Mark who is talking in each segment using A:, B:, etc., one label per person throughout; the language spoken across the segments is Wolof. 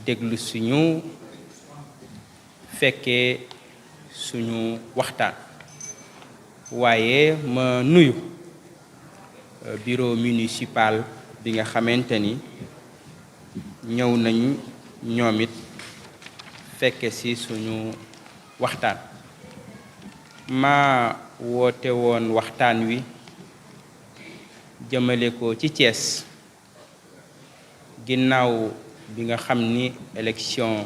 A: déglu suñu fekkee suñu waxtaan waaye ma nuyu bureau municipal bi nga xamante ni ñëw nañu ñoom it fekke ci suñu waxtaan ma woote woon waxtaan wi jëmale ko ci Thiès ginnaaw bi nga xam ni élection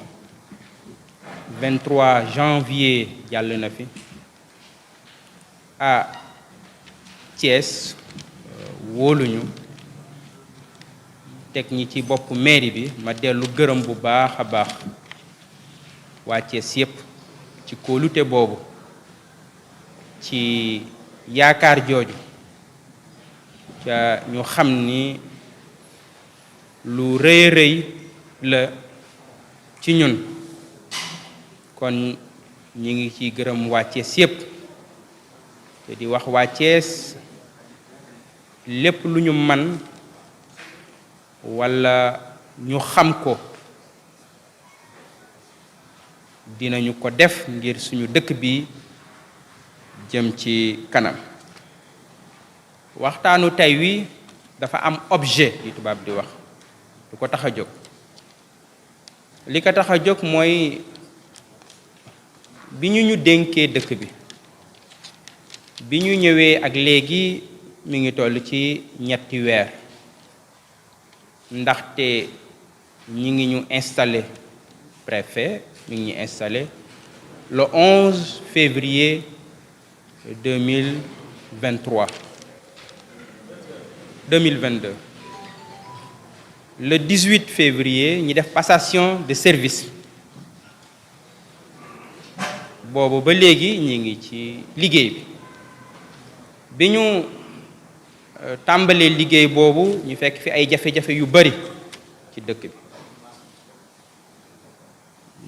A: 23 janvier jàll na fi Thiès wóoluñu teg ñi ci bopp mairie bi ma dellu gërëm bu baax a baax waa Thiès yépp ci kóolute boobu ci yaakaar jooju ca ñu xam ni lu rëy rëy la ci ñun kon ñi ngi ci gërëm waa Thiès yépp te di wax waa Thiès lépp lu ñu man walla ñu xam ko dinañu ko def ngir suñu dëkk bi jëm ci kanam waxtaanu tey wi dafa am objet li tubaab di wax lu ko tax a jóg li ko tax a jóg mooy bi ñu dénkee dëkk bi ñu ñëwee ak léegi mi ngi toll ci ñetti weer ndaxte ñi ngi ñu installé préfet mi ngi ñu installé le 11 février 2022 le 18 février ñi def passation de service boobu ba léegi ñi ngi ci liggéey bi ñu tàmbalee liggéey boobu ñu fekk fi ay jafe-jafe yu bari ci dëkk bi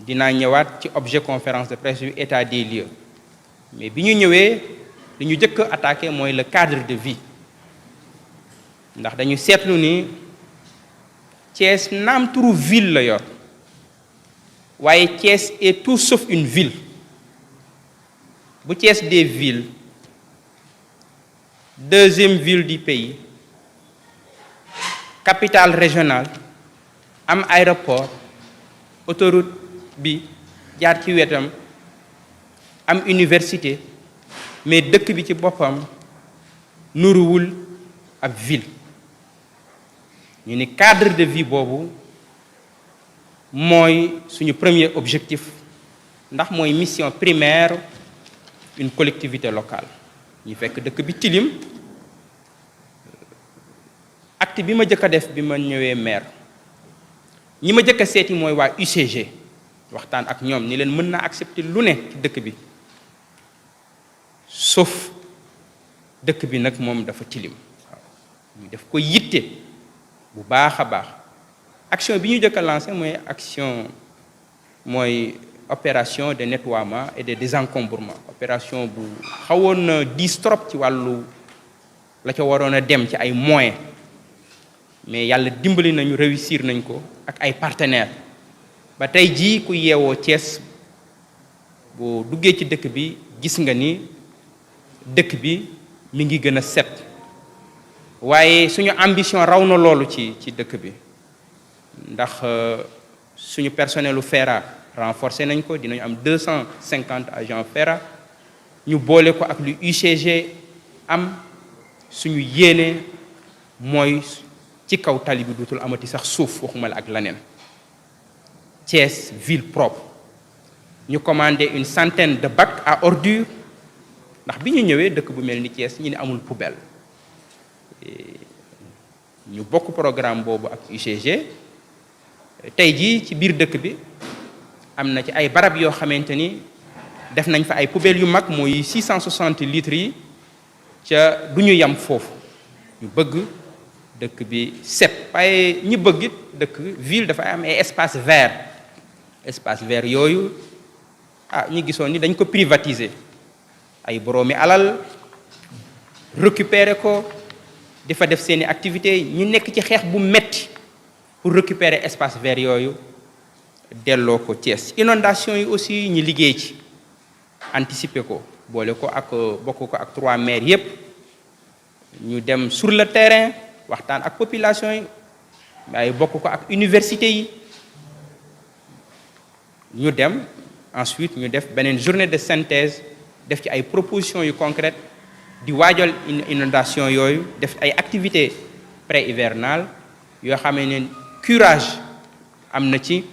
A: dinaa ñëwaat ci objet conférence de presse yu état des lieux mais bi ñu ñëwee li ñu jëkk attaqué mooy le cadre de vie ndax dañu seetlu ni Thiès naam turu ville la yor waaye Thiès est tout sauf une ville bu Thiès des villes deuxième ville du pays capitale régionale am aéroport autoroute bi jaar ci wetam am université mais dëkk bi ci boppam nuruwul ab ville ñu ni cadre de vie boobu mooy suñu premier objectif ndax mooy mission primaire une collectivité locale ñu fekk dëkk bi tilim acte bi ma jëkk a def bi ma ñëwee maire ñi ma jëkk a seeti mooy waa UCG waxtaan ak ñoom ni leen mën naa accepter lu ne ci dëkk bi sauf dëkk bi nag moom dafa tilim waaw ñu def ko yitte bu baax a baax action bi ñu jëkk a lancé mooy opération de nettoiement et de désencombrement opération bu xawoon na diis trop ci wàllu la ca waroon a dem ci ay moyens mais yàlla dimbali nañu réussir nañ ko ak ay partenaires ba tey jii ku yeewoo Thiès boo duggee ci dëkk bi gis nga ni dëkk bi mi ngi gën a set waaye suñu ambition raw na loolu ci dëkk bi ndax suñu personnelu FERA renforcé nañ ko dinañu am 250 agents FERA ñu boole ko ak lu UCG am suñu yéene mooy ci kaw tali bi dootul amati sax suuf waxuma la ak leneen Thiès ville propre ñu commandé une centaine de bacs à ordures ndax bi ñu ñëwee dëkk bu mel ni Thiès ñu ne amul poubelle ñu bokk programme boobu ak UCG tey jii ci biir dëkk bi am na ci ay barab yoo xamante ni def nañ fa ay poubelles yu mag mooy 660 litres yi ca du ñu yam foofu ñu bëgg dëkk bi set waaye ñi bëgg it dëkk ville dafa am ay espace vert yooyu ñi gisoon ni dañ ko privatiser ay boroomi alal récupérer ko di fa def seeni activités ñu nekk ci xeex bu metti pour récupérer espace vert yooyu delloo ko Thiès. Inondation yi aussi ñi liggéey ci anticiper ko boole ko ak bokk ko ak 3 maires yépp ñu dem sur le terrain waxtaan ak population yi waaye bokk ko ak université yi ñu dem ensuite ñu def beneen journée de synthèse def ci ay propositions yu concrètes di waajal inondation yooyu def ay activités pré-hivernales yoo xamee ne curage am na ci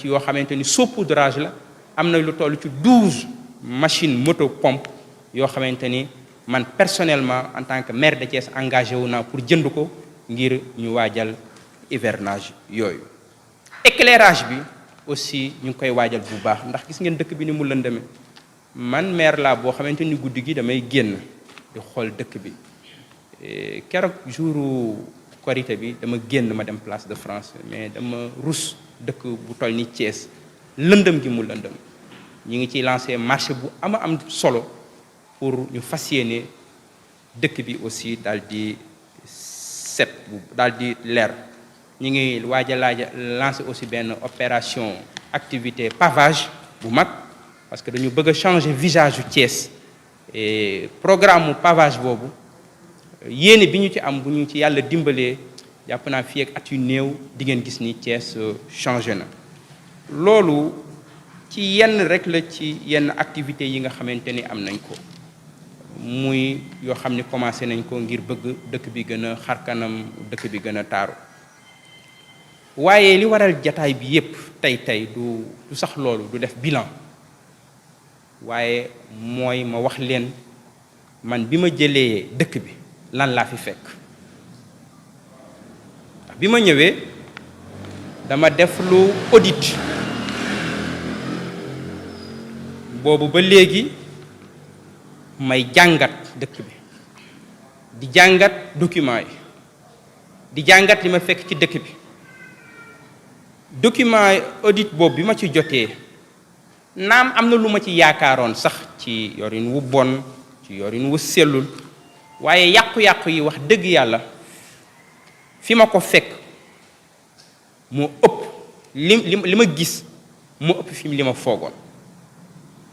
A: yoo xamante ni saupoudrage la am na lu toll ci 12 machines moto pompe yoo xamante ni man personnellement en tant que maire de Thiès engagé wu naa pour jënd ko ngir ñu waajal hivernage yooyu. Éclairage bi aussi ñu ngi koy waajal bu baax ndax gis ngeen dëkk bi ni mu lëndëme man maire laa boo xamante ni guddi gi damay génn di xool dëkk bi keroog jouru Korité bi dama génn ma dem Place de France mais dama rus dëkk bu toll ni Thiès lëndëm gi mu lëndëm ñu ngi ciy lancé marché bu am solo pour ñu fas yéene dëkk bi aussi daal di set daal di leer ñu ngi waaj a lancé aussi benn opération activité pavage bu mag parce que dañu bëgg a changer visage yu Thiès et programme mu pavage boobu yéene bi ñu ci am bu ñu ci yàlla dimbalee jàpp naa fii ak at yu néew di ngeen gis ni Thiès changé na. loolu ci yenn rek la ci yenn activités yi nga xamante ni am nañ ko muy yoo xam ni commencé nañ ko ngir bëgg dëkk bi gën a xar kanam dëkk bi gën a taaru waaye li waral jataay bi yépp tey du sax loolu du def bilan waaye mooy ma wax leen man bi ma jëlee dëkk bi lan laa fi fekk bi ma ñëwee dama def lu audit boobu ba léegi may jàngat dëkk bi di jàngat document yi di jàngat li ma fekk ci dëkk bi document audit boobu bi ma ci jotee naam am na lu ma ci yaakaaroon sax ci yorin wu bon ci yorin wu sellul waaye yàqu-yàqu yi wax dëgg yàlla fi ma ko fekk moo ëpp li ma gis moo ëpp fi li ma foogoon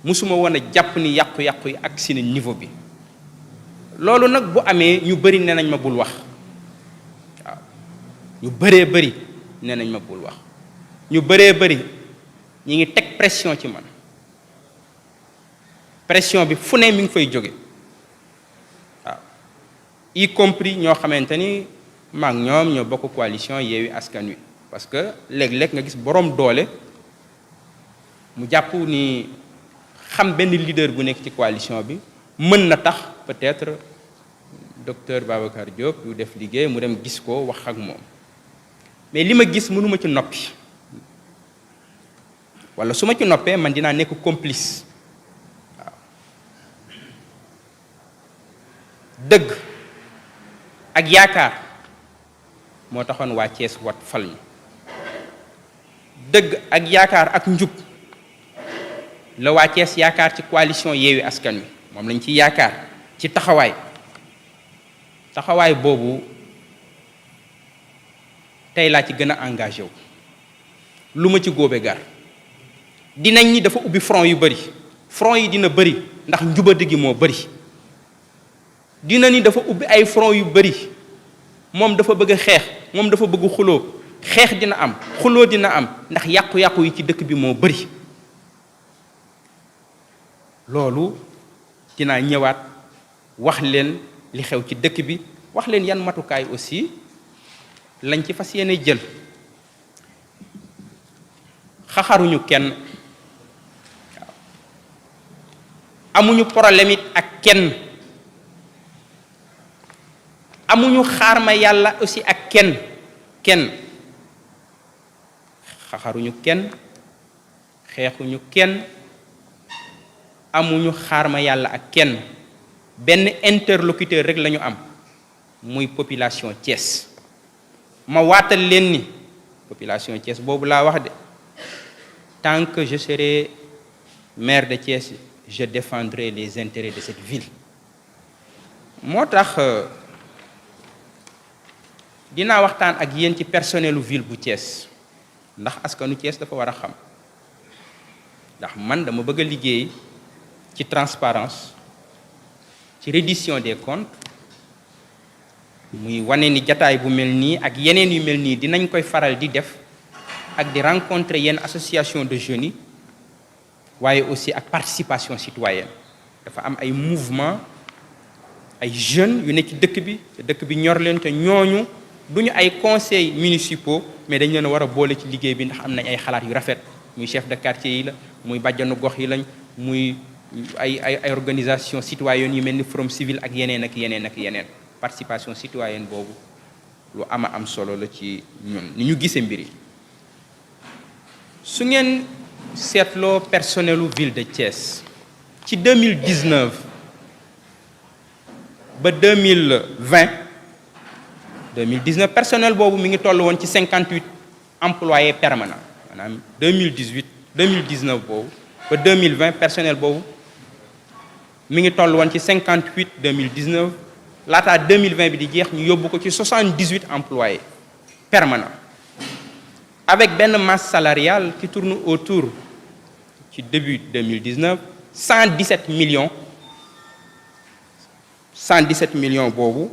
A: musuma woon a jàpp ni yàqu-yàqu yi ak seen niveau bi loolu nag bu amee ñu bëri nee nañ ma bul wax waaw ñu bëree bëri nee nañ ma bul wax ñu bëree bëri ñi ngi teg pression ci man pression bi fu ne mi ngi fay jóge waaw y compris ñoo xamante ni maak ñoom ñoo bokk coalition Yewwi Askan Wi parce que léeg-léeg nga gis boroom doole mu jàpp ni xam benn leader bu nekk ci coalition bi mën na tax peut-être docteur Babacar Diop yu def liggéey mu dem gis ko wax ak moom mais li ma gis mënuma ci noppi walla su ma ci noppee man dinaa nekk complice waaw dëgg ak yaakaar moo taxoon waa Thiès wat fal ñu dëgg ak yaakaar ak njub la waa Thiès yaakaar ci coalition Yewwi Askan Wi moom lañ ci yaakaar ci taxawaay boobu tey laa ci gën a engagé wu lu ma ci góobe gar dinañ ni dafa ubbi front yu bëri front yi dina bëri ndax njubadi gi moo bëri dina ni dafa ubbi ay front yu bëri moom dafa bëgg a xeex moom dafa bëgg xuloo xeex dina am xuloo dina am ndax yàqu-yàqu yi ci dëkk bi moo bëri loolu dinaa ñëwaat wax leen li xew ci dëkk bi wax leen yan matukaay aussi lañ ci fas yéene jël xaxaruñu kenn waaw amuñu problème it ak kenn amuñu xaar ma yàlla aussi ak kenn xaxaruñu kenn xeexuñu kenn amuñu xaar ma yàlla ak kenn benn interlocuteur rek lañu am muy population Thiès ma waatal leen ni population Thiès boobu laa wax de tant que je serai maire de Thiès je défendrai les intérêts de cette ville moo tax dinaa waxtaan ak yéen ci personnelu ville bu Thiès ndax askanu Thiès dafa war a xam ndax man dama bëgg a liggéey ci transparence ci reddition des comptes muy wane ni jataay bu mel nii ak yeneen yu mel nii dinañ koy faral di def ak di rencontrer yenn association de jeunes yi waaye aussi ak participation citoyenne dafa am ay mouvement ay jeunes yu nekk ci dëkk bi te dëkk bi ñor leen te ñooñu duñu ay conseils municipaux mais dañ leen a war a boole ci liggéey bi ndax am nañ ay xalaat yu rafet muy chef de quartier yi la muy bàjjanu gox yi lañ muy ay organisation citoyenne yu mel ni Forum Civil ak yeneen ak yeneen ak yeneen participation citoyenne boobu lu ama am solo la ci ñun ni ñu gisee mbir yi su ngeen seetloo personnelu ville de Thiès ci 2019 ba 2019 personnel boobu mi ngi toll woon ci 58 employés permanents maanaam 2019 boobu ba 2020 personnel boobu mi ngi toll woon ci 58 2019 laataa 2020 bi di jeex ñu yóbbu ko ci 78 employés permanents avec benn masse salariale qui tourne autour ci début 2019 117 millions boobu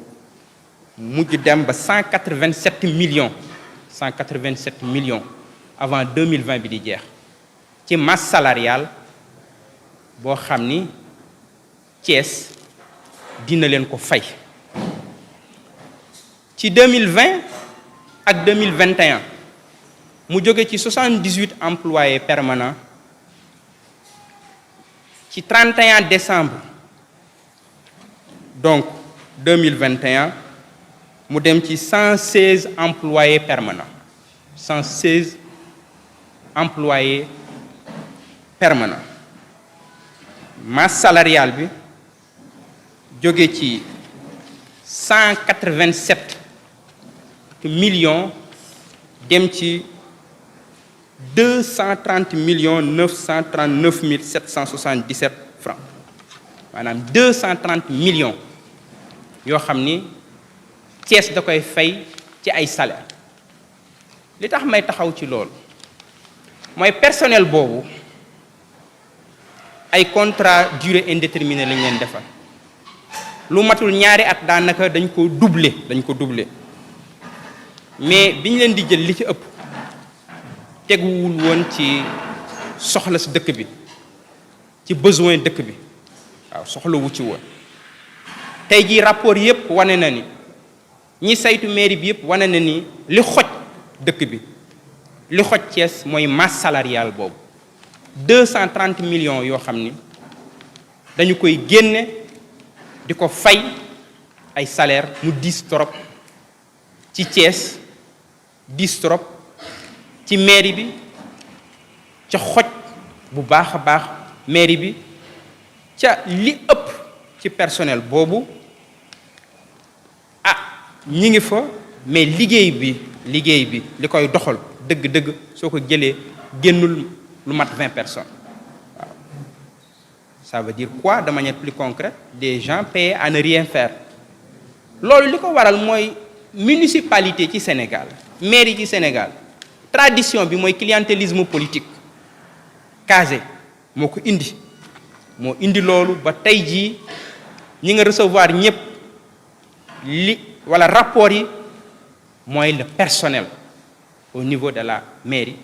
A: mujj dem ba 187 millions avant 2020 bi di jeex ci masse salariale boo xam ni Thiès dina leen ko fay ci 2020 ak 2021 mu jóge ci 78 employés permanents ci 31 décembre donc 2021 mu dem ci 116 employés permanents 116 employés permanents masse salariale bi jóge ci 187 millions dem ci 230 939 777 francs maanaam 230 millions yoo xam ni Thiès da koy fay ci ay salaire li tax may taxaw ci loolu mooy personnel boobu ay contrat durée indéterminée lañ leen defal lu matul ñaari at daanaka dañ ko doubler mais bi ñu leen di jël li ci ëpp teguwul woon ci soxla si dëkk bi ci besoin dëkk bi waaw soxlawu ci woon tey jii rapport yépp wane na ni ñi saytu mairie bi yépp wane na ni li xoj dëkk bi li xoj Thiès mooy masse salariale boobu 230 millions yoo xam ni dañu koy génne di ko fay ay salaire mu diis trop ci Thiès diis trop ci mairie bi ca xoj bu baax a baax mairie bi ca li ëpp ci personnel boobu ñi ngi fa mais liggéey bi li koy doxal dëgg-dëgg soo ko jëlee génnul lu mat 20 personnes waaw ça veut dire quoi de manière plus concrète des gens payés à ne rien faire loolu li ko waral mooy municipalité ci Sénégal mairie ci Sénégal tradition bi mooy clientélisme politique casé moo ko indi loolu ba tey jii ñi nga recevoir ñëpp wala rapport yi mooy le personnel au niveau de la mairie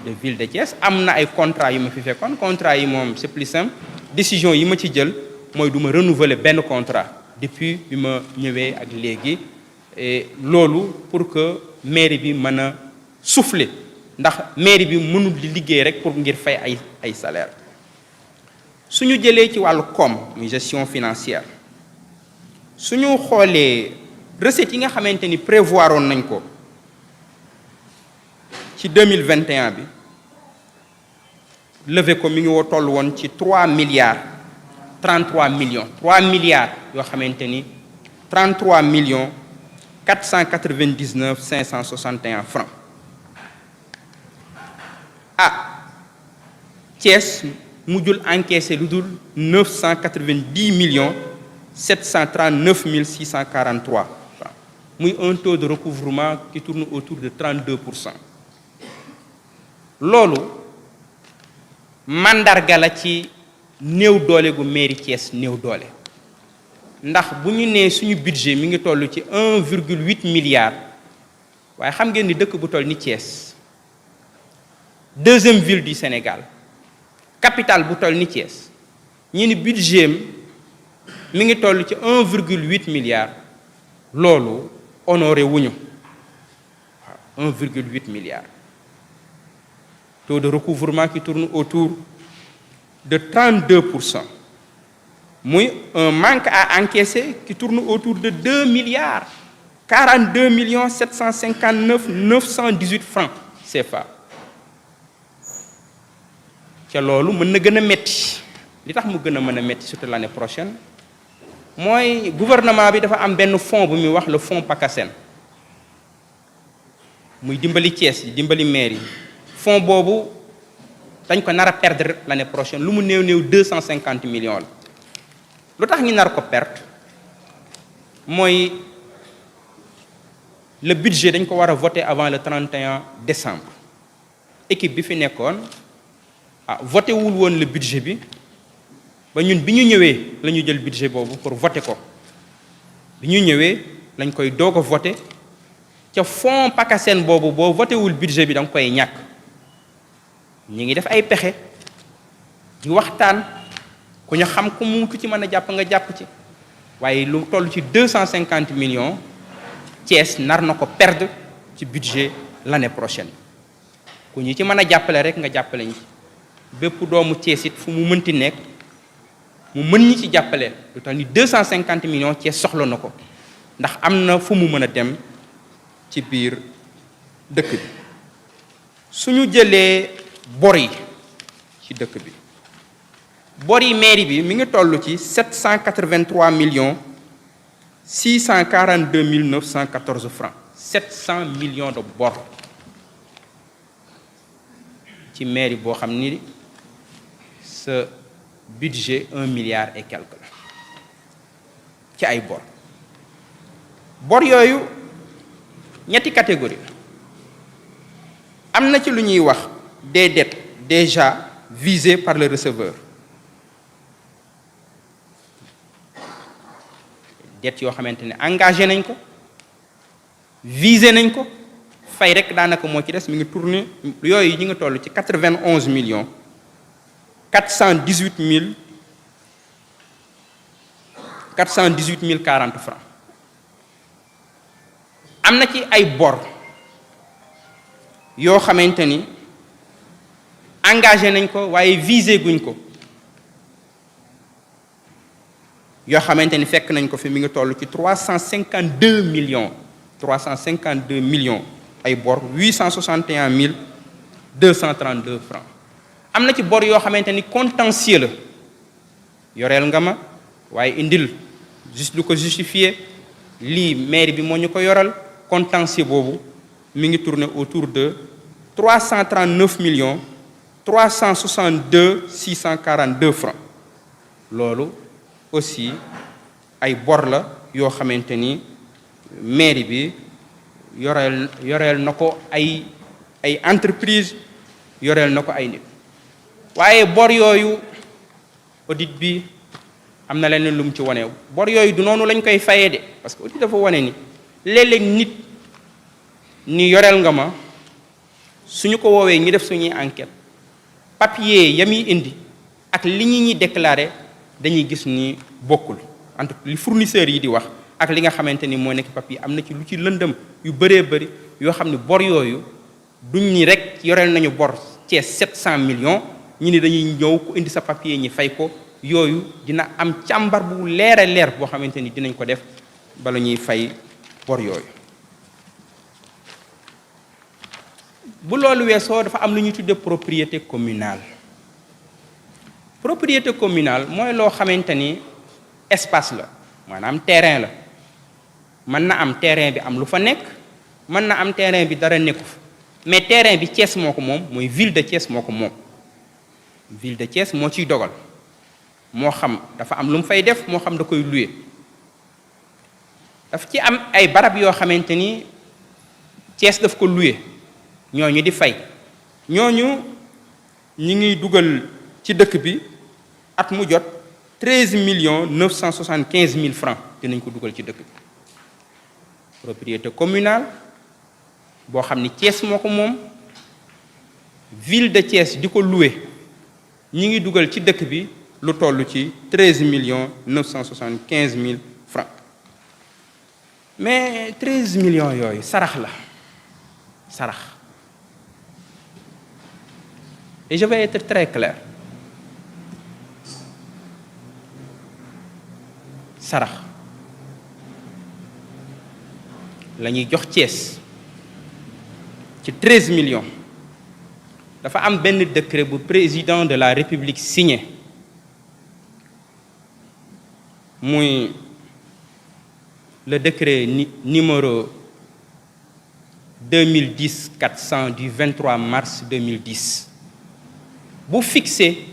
A: de ville de Thiès am na ay contrat yu ma fi fekkoon contrat yi moom c'est plus simple décision yi ma ci jël mooy du ma renouveler benn contrat depuis bi ma ñëwee ak léegi et loolu pour que mairie bi mën a souffler ndax mairie bi mënul di liggéey rek pour ngir fay ay salaire suñu jëlee ci wàllu koom muy gestion financière suñu xoolee recettes yi nga xamante ni prévoiroon nañ ko ci 2021 bi levé ko mi ngi woo toll woon ci 3 milliards 33 millions 3 milliards yoo xamante ni 33 millions 499 561 francs Thiès mujjul encaissé lu dul 990 millions 739 643 francs muy un taux de recouvrement qui tourne autour de 32%. loolu mandarga la ci néew doole gu mairie Thiès néew doole ndax bu ñu nee suñu budget mi ngi toll ci 1,8 milliard waaye xam ngeen ni dëkk bu toll ni Thiès deuxième ville du Sénégal capitale bu toll ni Thiès ñi ni budget mi ngi toll ci 1,8 milliard loolu honoré wuñu waaw 1,8 milliard taux de recouvrement qui tourne autour de 32%. Muy un manque à encaisser qui tourne autour de 2 milliards 42 759 918 francs CFA. ca loolu mën na gën a metti li tax mu gën a mën a metti surtout l'année prochaine mooy gouvernement bi dafa am benn fonds bu muy wax le fonds PACASEN muy dimbali Thiès yi dimbali maire yi fonds boobu dañ ko nar a perdre l'année prochaine lu mu néew néew 250 millions la lu tax ñu nar ko perdre mooy le budget dañ ko war a voter avant le 31 décembre équipe bi fi nekkoon voté wul woon le budget bi ba ñun bi ñu ñëwee la ñu jël budget boobu pour voter ko bi ñu ñëwee lañ koy doog a voter ca fonds PACASEN boobu boo voté wul budget bi da nga koy ñàkk ñi ngi def ay pexe di waxtaan ku ñu xam ku mu ku ci mën a jàpp nga jàpp ci waaye lu toll ci 250 millions Thiès nar na ko perdre ci budget l'année prochaine ku ñu ci mën a jàppale rek nga jàppale ñi bépp doomu Thiès it fu mu mënti nekk mu mën ñi ci jàppale lu tax ni 250 millions Thiès soxla na ko ndax am na fu mu mën a dem ci biir dëkk bi suñu jëlee bor yi ci dëkk bi bor yi mairie bi mi ngi toll ci 783 millions 642 914 francs 700 millions de bor ci mairie boo xam ni sa budget 1 milliard et quelque la ci ay bor yooyu ñetti catégorie am na ci lu ñuy wax des dettes déjà visées par le receveur dettes yoo xamante ne engagé nañ ko visé nañ ko fay rek daanaka moo ci des mi ngi tourné yooyu ñu ngi toll ci 91 millions 418 000 40 francs am na ci ay bor yoo xamante ni engagé nañ ko waaye visé guñ ko yoo xamante ni fekk nañ ko fi mi ngi toll ci 352 millions ay bor 861 232 francs am na ci bor yoo xamante ni contentieux la yoreel nga ma waaye indil juste lu ko justifier lii mairie bi moo ñu ko yoral contentieux boobu mi ngi tourner autour de 339 362 642 francs loolu aussi ay bor la yoo xamante ni mairie bi yoreel na ko ay entreprise yoreel na ko ay nit waaye bor yooyu audit bi am na leneen lu mu ci wane bor yooyu du noonu lañ koy fayee de parce que audit dafa wane ni léeg-léeg nit ni yoreel nga ma suñu ko woowee ñi def suñuy enquête papier ya muy indi ak li ñuy déclaré dañuy gis ni bokkul entre li fournisseurs yi di wax ak li nga xamante ni moo nekk papier am na ci lu ci lëndëm yu bëree bëri yoo xam ne bor yooyu duñ ni rek yoreel nañu bor Thiès 700 millions ñu ni dañuy ñëw ku indi sa papier ñi fay ko yooyu dina am càmbar bu leer a leer boo xamante ni dinañ ko def bala ñuy fay bor yooyu. bu loolu weesoo dafa am lu ñuy tudde propriété communale propriété communale mooy loo xamante ni espace la maanaam terrain la mën na am terrain bi am lu fa nekk mën na am terrain bi dara nekku fa mais terrain bi Thiès moo ko moom mooy ville de Thiès moo ko moom ville de Thiès moo ciy dogal moo xam dafa am lu mu fay def moo xam da koy louer daf ci am ay barab yoo xamante ni Thiès daf ko loué ñooñu di fay ñooñu ñi ngi dugal ci dëkk bi at mu jot 13 975 000 francs dinañ ko dugal ci dëkk bi propriété communale boo xam ni Thiès moo ko moom ville de Thiès di ko loué ñi ngi dugal ci dëkk bi lu toll ci 13 975 000 francs mais 13 millions yooyu sarax la sarax et je vais être très clair sarax la ñuy jox Thiès ci 13 millions dafa am benn décret bu président de la République signé muy le décret numéro 2010-400 du 23 mars 2010 bu fixé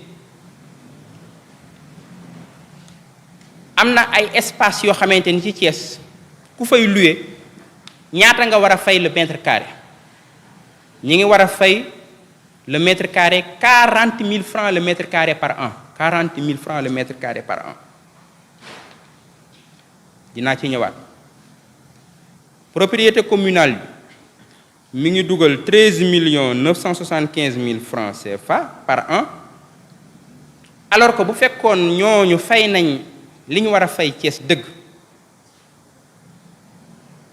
A: am na ay espace yoo xamante ni ci Thiès ku fay louer ñaata nga war a fay le mètre carré ñi ngi war a fay le mètre carré 40 000 francs le mètre carré par an 40 000 francs le mètre carré par an dinaa ci ñëwaat propriété communale bi mi ngi dugal 13 975 000 francs CFA par an alors que bu fekkoon ñooñu fay nañ li ñu war a fay Thiès dëgg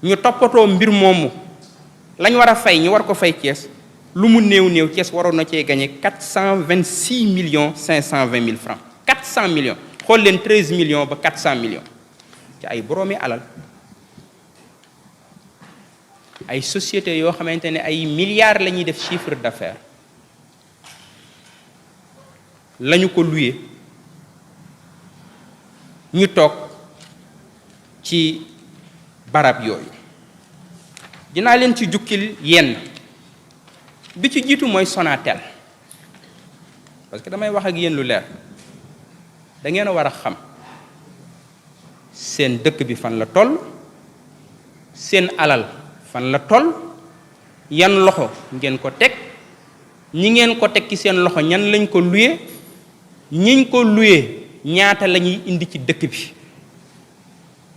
A: ñu toppatoo mbir moomu lañ war a fay ñu war ko fay Thiès lu mu néew néew Thiès waroon na cee gagné 426 520 000 francs 400 millions xool leen 13 millions ba 400 millions ci ay boroomi alal ay sociétés yoo xamante ne ay milliards la ñuy def chiffre d'affaires lañu ko loué ñu toog ci barab yooyu dinaa leen ci jukkil yenn bi ci jiitu mooy Sonatel parce que damay wax ak yéen lu leer da ngeen a war a xam seen dëkk bi fan la toll seen alal fan la toll yan loxo ngeen ko teg ñi ngeen ko teg ci seen loxo ñan lañ ko loué ñiñ ko loué ñaata la ñuy indi ci dëkk bi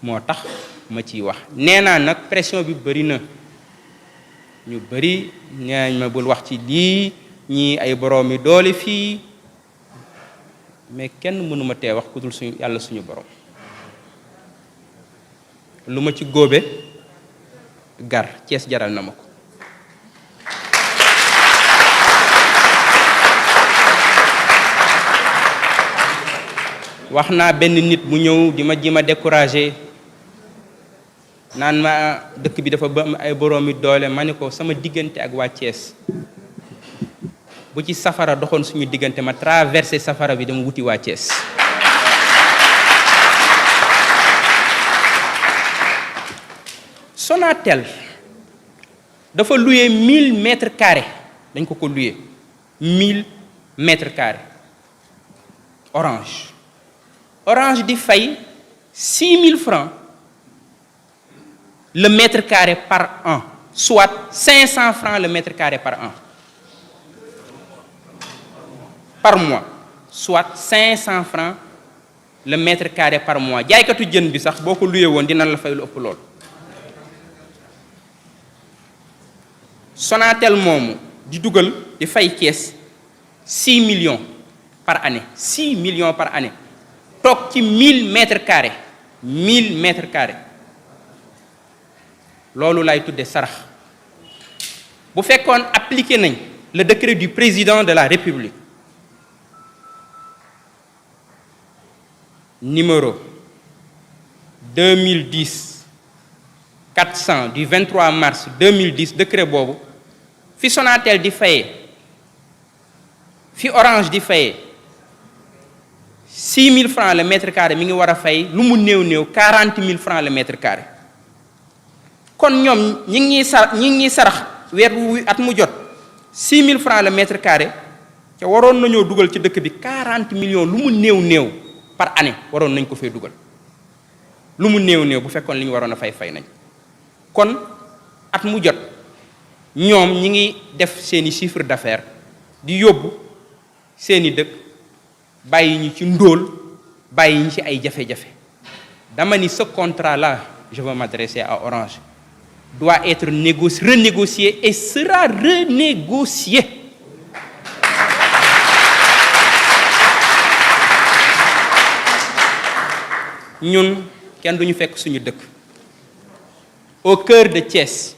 A: moo tax ma ciy wax nee naa nag pression bi bëri na ñu bëri ñaañ ma bul wax ci lii ñii ay boroomi doole fii mais kenn mënuma tee wax ku dul suñu yàlla suñu borom lu ma ci góobe gar Thiès jaral na ma ko wax naa benn nit mu ñëw di ma ji ma découragé naan ma dëkk bi dafa ba ay boroomi doole ma ne ko sama diggante ak waa Thiès bu ci safara doxoon suñu diggante ma traversé safara bi dama wuti waa Thiès Sonatel dafa loué 1000 mètres carrés dañ ko loué 1000 mètres carrés Orange di fay 6 000 francs le mètre carré par an soit 500 francs le mètre carré par an par mois soit 500 francs le mètre carré par mois jaaykatu jën bi sax boo ko loué woon dina la fay lu ëpp lool Sonatel moomu di dugal di fay Thiès 6 millions par année 6 millions par année toog ci 1000 mètres carrés 1000 mètres carrés loolu lay tudde sarax bu fekkoon appliqué nañ le décret du président de la République numéro 2010-400 du 23 mars 2010 décret boobu fi Sonatel di fayee fi Orange di fayee 6 000 francs le mètre carré mi ngi war a fay lu mu néew néew 40 000 francs le mètre carré kon ñoom ñi ngi ñuy sarax weer wu at mu jot 6 000 francs le mètre carré ca waroon nañoo dugal ci dëkk bi 40 millions lu mu néew néew par année waroon nañ ko fee dugal lu mu néew néew bu fekkoon li ñu waroon a fay nañ kon at mu jot ñoom ñi ngi def seeni chiffre d'affaires di yóbbu seeni dëkk bàyyi ñu ci ndóol bàyyi ñu ci ay jafe-jafe dama ni ce contrat là je veux m'adresser à Orange doit être renégocié et sera renégocié. Ñun kenn duñu fekk suñu dëkk au cœur de Thiès,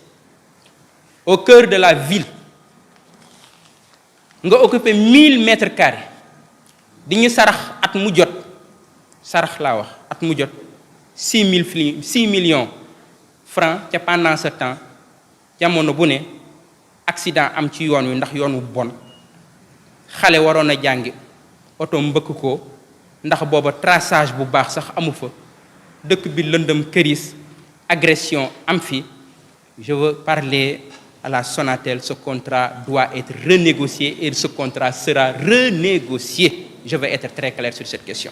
A: au cœur de la ville nga occupé 1000 mètres carrés di ñu sarax at mu jot sarax laa wax at mu jot 6 millions francs ca pendant ce temps jamono bu ne accident am ci yoon wi ndax yoon wu bon xale waroon a jàngi oto mbëkk ko ndax booba traçage bu baax sax amu fa dëkk bi lëndëm këris agression am fi. Je veux parler à la Sonatel, ce contrat doit être renégocié et ce contrat sera renégocié. Je vais être très clair sur cette question.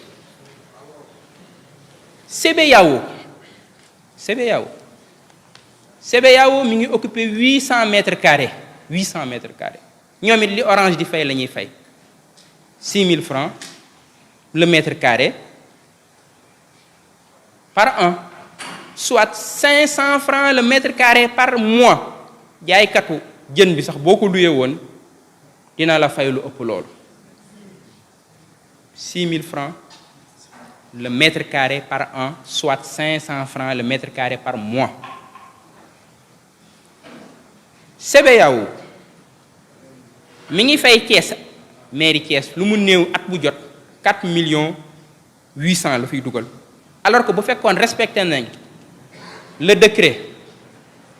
A: CBAO mi ngi occupé 800 mètres carrés. 800 mètres carrés. Ñoom it li Orange di fay la ñuy fay 6 000 francs le mètre carré par an, soit 500 francs le mètre carré par mois. Jaaykatu jën bi sax boo ko luyee woon dina la fay lu ëpp loolu 6 000 francs le mètre carré par an, soit 500 francs le mètre carré par mois. CBAO mi ngi fay Thiès mairie Thiès lu mu néew at bu jot 4 800 la fiy dugal alors que bu fekkoon respecté nañ le décret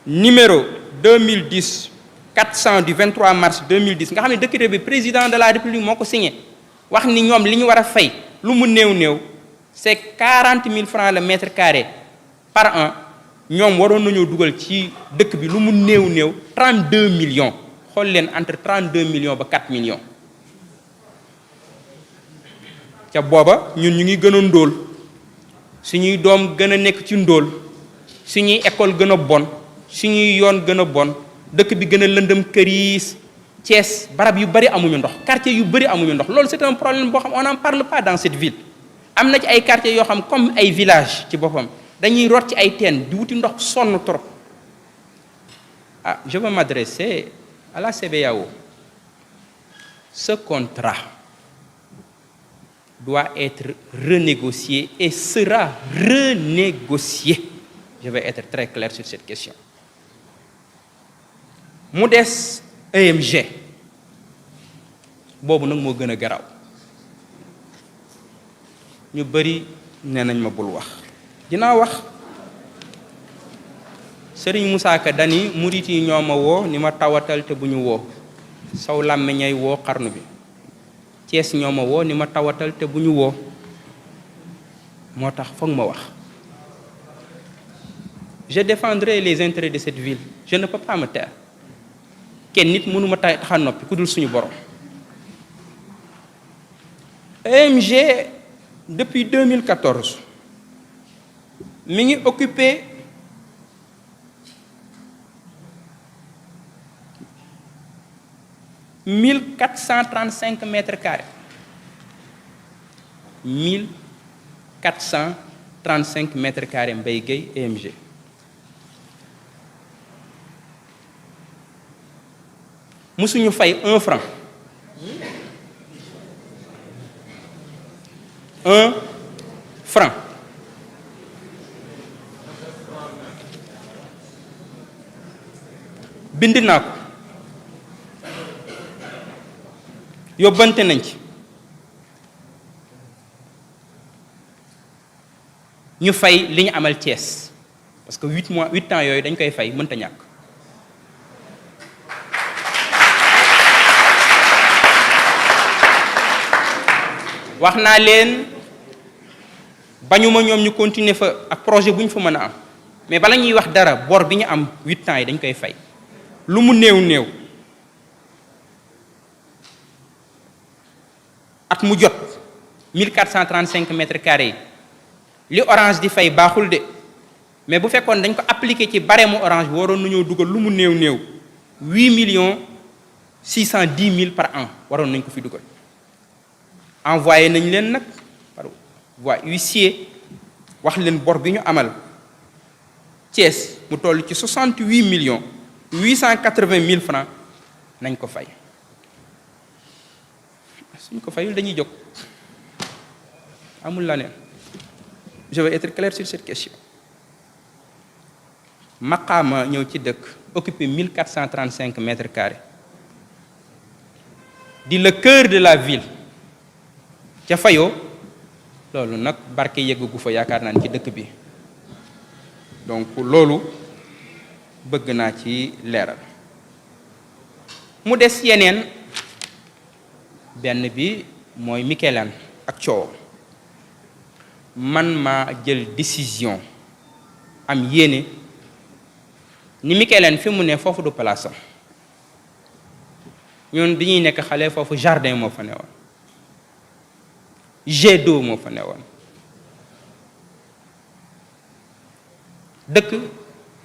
A: numéro 2010 400 du 23 mars 2010 nga xam ne décret bi président de la République moo ko signé wax ni ñoom li ñu war a fay lu mu néew c'est 40 000 francs le mètre carré par an ñoom waroon nañoo dugal ci dëkk bi lu mu néew 32 millions xool leen entre 32 millions ba 4 millions ca booba ñun ñu ngi gën a ndóol suñuy doom gën a nekk ci ndóol suñuy école gën a bon suñuy yoon gën a bon dëkk bi gën a lëndëm këriis Thiès barab yu bari amuñu ndox quartier yu bari amuñu ndox loolu c'est un problème boo xam on n'en parle pas dans cette ville am na ci ay quartiers yoo xam comme ay village ci boppam dañuy root ci ay teen di wuti ndox sonn trop. Je veux m'adresser à la CBAO. Ce contrat doit être renégocié et sera renégocié. Je vais être très clair sur cette question. mu des EMG boobu nag moo gën a garaaw ñu bari nee nañ ma bul wax dinaa wax Serigne Moussa Ka dani murit yi ñoo ma woo ni ma tawatal te bu ñu woo saw làmmiñay woo xarnu bi Thiès ñoo ma woo ni ma tawatal te bu ñu woo moo tax foog ma wax. Je défendrai les intérêts de cette ville. Je ne peux pas me taire. Kenn nit mënu ma taxa noppi ku dul suñu borom. EMG depuis 2014 mi ngi occupé 1435 mètres carrés. 1435 mètres carrés Mbaye Gueye EMG. musuñu fay 1 franc 1 franc bind naa ko yóbbante nañ ci ñu fay li ñu amal Thiès parce que 8 ans yooyu dañ koy fay mënta ñàkk. wax naa leen bañuma ñoom ñu continuer fa ak projet bu ñu fa mën a am mais bala ñuy wax dara bor bi ñu am 8 ans yi dañ koy fay lu mu néew at mu jot 1435 mètres carrés yi li Orange di fay baaxul de mais bu fekkoon dañ ko appliquer ci barème Orange bi waroon nañoo dugal lu mu néew néew 8 610 000 par an waroon nañ ko fi dugal envoyé nañ leen nag par voie huissier wax leen bor bi ñu amal Thiès mu toll ci 68 880 000 francs nañ ko fay suñ ko fayul dañuy jóg amul la neen je vais être clair sur cette question maqaama ñëw ci dëkk occupé 1435 mètres carrés di le cœur de la ville ca fayoo loolu nag barke yeggu fa yaakaar naa ci dëkk bi donc loolu bëgg naa ci leeral mu des yeneen benn bi mooy Mikelan ak coow man maa jël décision am yéene ni Mikelan fi mu ne foofu du place am ñun bi ñuy nekk xale foofu jardin moo fa newoon jet d'eau moo fa newoon dëkk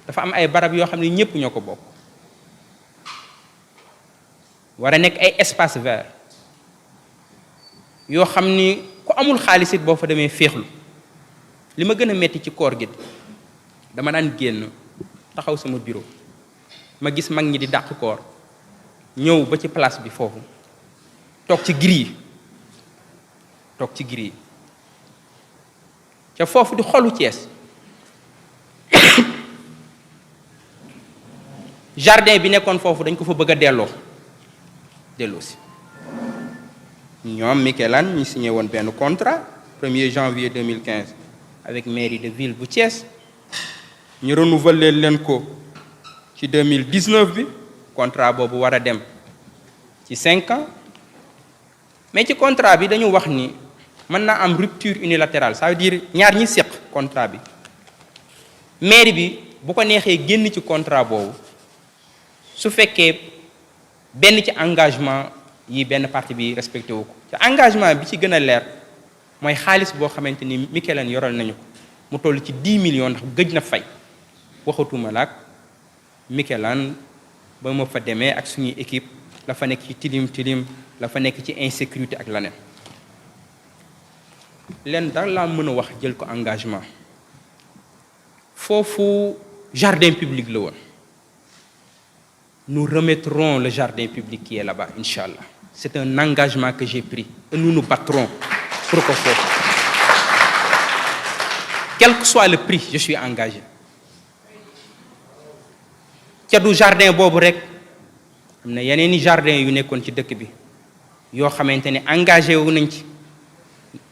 A: dafa am ay barab yoo xam ne ñépp ñoo ko bokk war a nekk ay espace vert yoo xam ni ku amul xaalis it boo fa demee féexlu li ma gën a metti ci koor gi dama daan génn taxaw sama bureau ma gis mag ñi di dàq koor ñëw ba ci place bi foofu toog ci gris yi ca foofu di xolu Thiès jardin bi nekkoon foofu dañ ko fa bëgg a delloo si ñoom Mikelan ñu signé woon benn contrat 1er janvier 2015 avec mairie de ville bu Thiès ñu renouveler leen ko ci 2019 bi contrat boobu war a dem ci 5 ans mais ci contrat bi dañu wax ni mën naa am rupture unilatérale ça veut dire ñaar ñi seq contrat bi mairie bi bu ko neexee génn ci contrat boobu su fekkee benn ci engagement yi benn partie bi respecté wu ko te engagement bi ci gën a leer mooy xaalis boo xamante ni Mikelan yoral nañu ko mu toll ci 10 millions ndax gëj na fay waxatuma la ak Mikelan ba ma fa demee ak suñuy équipe la fa nekk ci tilim la fa nekk ci insécurité ak leneen leen daal laa mën a wax jël ko engagement foofu jardin public la woon nous remettrons le jardin public qui est là-bas Inch'Allah c'est un engagement que j'ai pris et nous nous battrons pour que foofu quel que soit le prix je suis engagé ca du jardin boobu rek am na yeneen i jardin yu nekkoon ci dëkk bi yoo xamante ne engagé wu nañ ci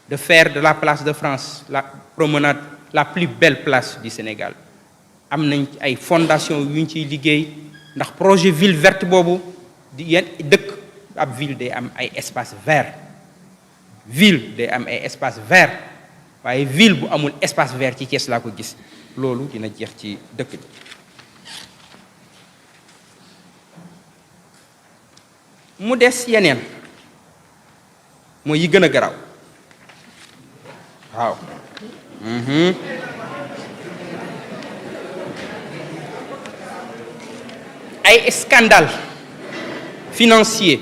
A: de faire de la place de France la promenade la plus belle place du Sénégal am nañ ci ay fondation yu ñu ciy liggéey ndax projet ville verte boobu di yenn dëkk ab ville day am ay espace vert ville day am ay espace vert waaye ville bu amul espace vert ci Thiès laa ko gis loolu dina jeex ci dëkk bi mu des yeneen mooy yi gën a garaaw waaw ay scandale financier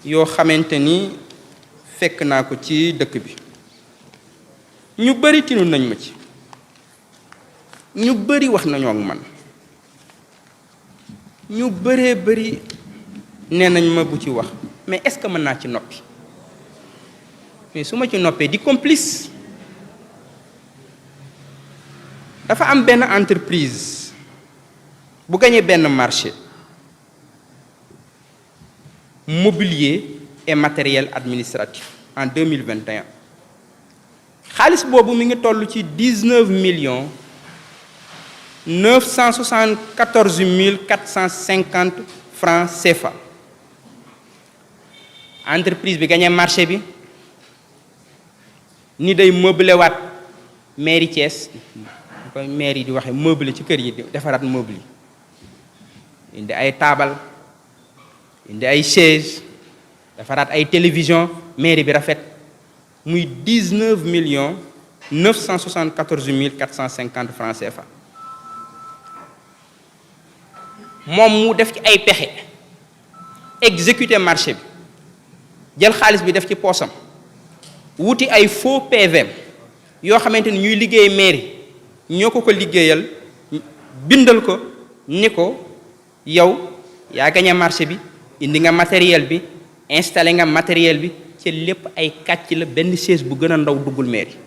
A: yoo xamante ni fekk naa ko ci dëkk bi ñu bari tinu nañ ma ci ñu bari wax nañoo ak man ñu bëree bëri nee nañ ma bu ci wax mais est-ce que mën naa ci noppi mais su ma ci noppee di complice dafa am benn entreprise bu gagné benn marché mobilier et matériel administratif en 2021 xaalis boobu mi ngi toll ci 19 974 450 francs CFA entreprise bi gagné marché bi ni day meubler waat mairie Thiès ko maire yi di waxe meubler ci kër yi defaraat meuble yi indi ay taabal indi ay chaise defaraat ay télévision mairie bi rafet muy 19 millions 974 450 francs CFA moom mu def ci ay pexe exécuter marché bi jël xaalis bi def ci poosam wuti ay faux PV yoo xamante ni ñuy liggéey mairie ñoo ko liggéeyal bindal ko ni ko yow yaa gagné marché bi indi nga matériel bi installé nga matériel bi ci lépp ay kàcc la benn chaise bu gën a ndaw duggul mairie.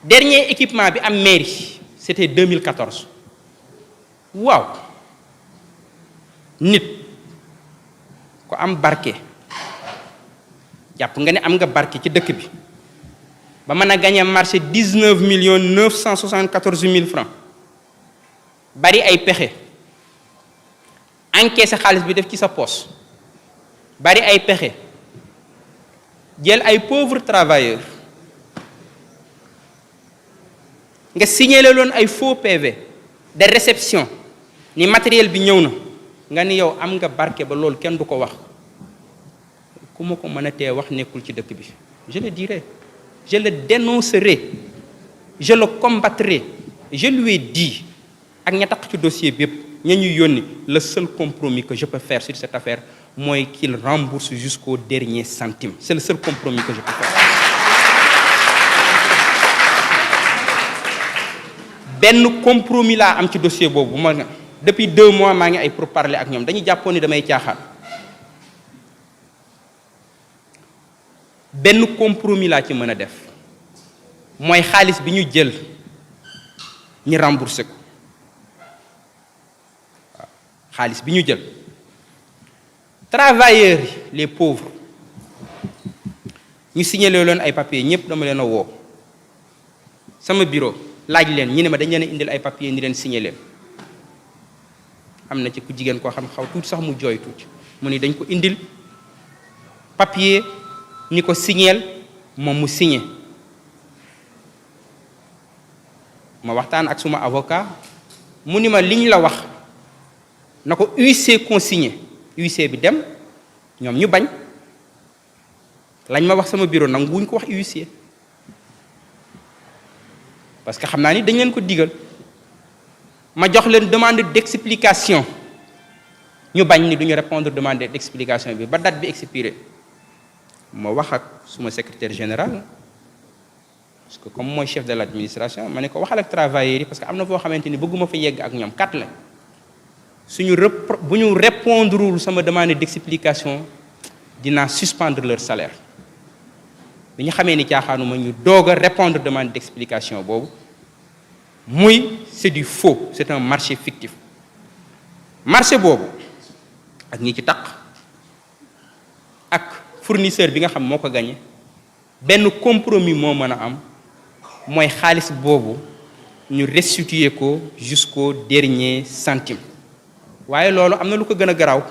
A: Dernier équipement bi am mairie c'était 2014 waaw nit ko am barke jàpp nga ne am nga barke ci dëkk bi ba mën a gagné marché 19 millions 974 000 francs bari ay pexe encaissé xaalis bi def ci sa poche bari ay pexe jël ay pauvres travailleurs nga signalé loon ay faux PV de réception ni matériel bi ñëw na nga ni yow am nga barke ba loolu kenn du ko wax ku ma ko mën a tee wax nekkul ci dëkk bi je le dirai je le dénoncerai je le combattrai je lui ai dit ak ña tax ci dossier bi yëpp ña ñuy yónni le seul compromis que je peux faire sur cette affaire mooy qu'il rembourse jusqu'au dernier centime c'est le seul compromis que je peux faire. benn compromis laa am ci dossier boobu ma depuis 2 mois maa ngi ay pour parler ak ñoom dañuy jàppoon ni damay caaxaan benn compromis laa ci mën a def mooy xaalis bi ñu jël ñi remboursé ko waaw xaalis bi ñu jël travailleurs yi les pauvres ñu signalé leen ay papiers ñëpp dama leen a woo sama bureau laaj leen ñu ne ma dañ leen a indil ay papiers ni leen signé leen am na ci ku jigéen koo xam xaw tuuti sax mu jooy tuuti mu ni dañ ko indil papier ni ko signeel moom mu signé ma waxtaan ak suma avocat mu ni ma liñ la wax na ko huissier consigné huissier bi dem ñoom ñu bañ lañ ma wax sama bureau nag wuñ ko wax huissier parce que xam naa ni dañ leen ko digal ma jox leen demande d'explication ñu bañ ni duñu répondre demande d'explication bi ba date bi expiré ma wax ak suma secrétaire général parce que comme mooy chef de l'administration ma ne ko waxal ak travailleurs yi parce que am na foo xamante ni bëgguma fa yegg ak ñoom 4 la bu ñu répondrewul sama demande d'explication dinaa suspendre leur salaire bi ñu xamee ni caaxaanuma ñu doog a répondre demande d'explication boobu muy c'est du faux c'est un marché fictif marché boobu ak ñi ci taq ak fournisseur bi nga xam moo ko gagné benn compromis moo mën a am mooy xaalis boobu ñu restituer ko jusqu'au dernier centime waaye loolu am na lu ko gën a garaaw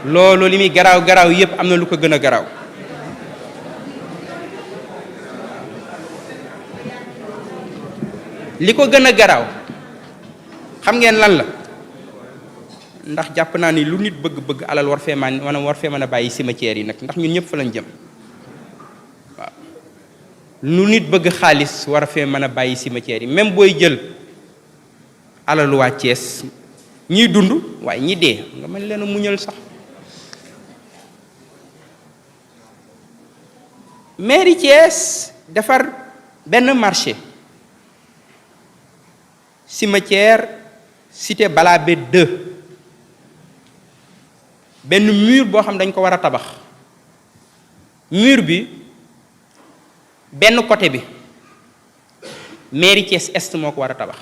A: loolu li muy garaaw yépp am na lu ko gën a garaaw li ko gën a garaaw xam ngeen lan la ndax jàpp naa ni lu nit bëgg alal war fee mën a bàyyi cimetière yi nag ndax ñun ñëpp fa lañ jëm waaw lu nit bëgg xaalis war a fee mën a bàyyi cimetière yi même booy jël alalu waa Thiès ñiy dund waaye ñi dee nga mën leen a muñal sax mairie Thiès defar benn marché cimetière cité Balabé 2 benn mur boo xam dañ ko war a tabax mur bi benn côté bi mairie Thiès Est moo ko war a tabax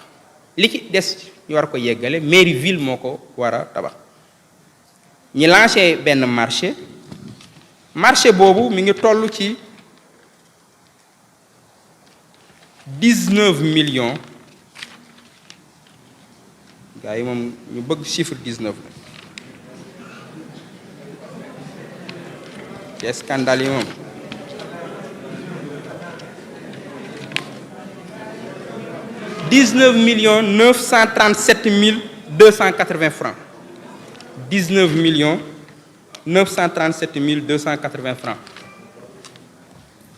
A: li ci des ñu war ko yeggale mairie ville moo ko war a tabax ñi lancé benn marché boobu mi ngi toll ci 19 millions gars yi moom ñu bëgg chiffre 19 la ci scandale yi moom 19 937 280 francs. 19 937 280 francs.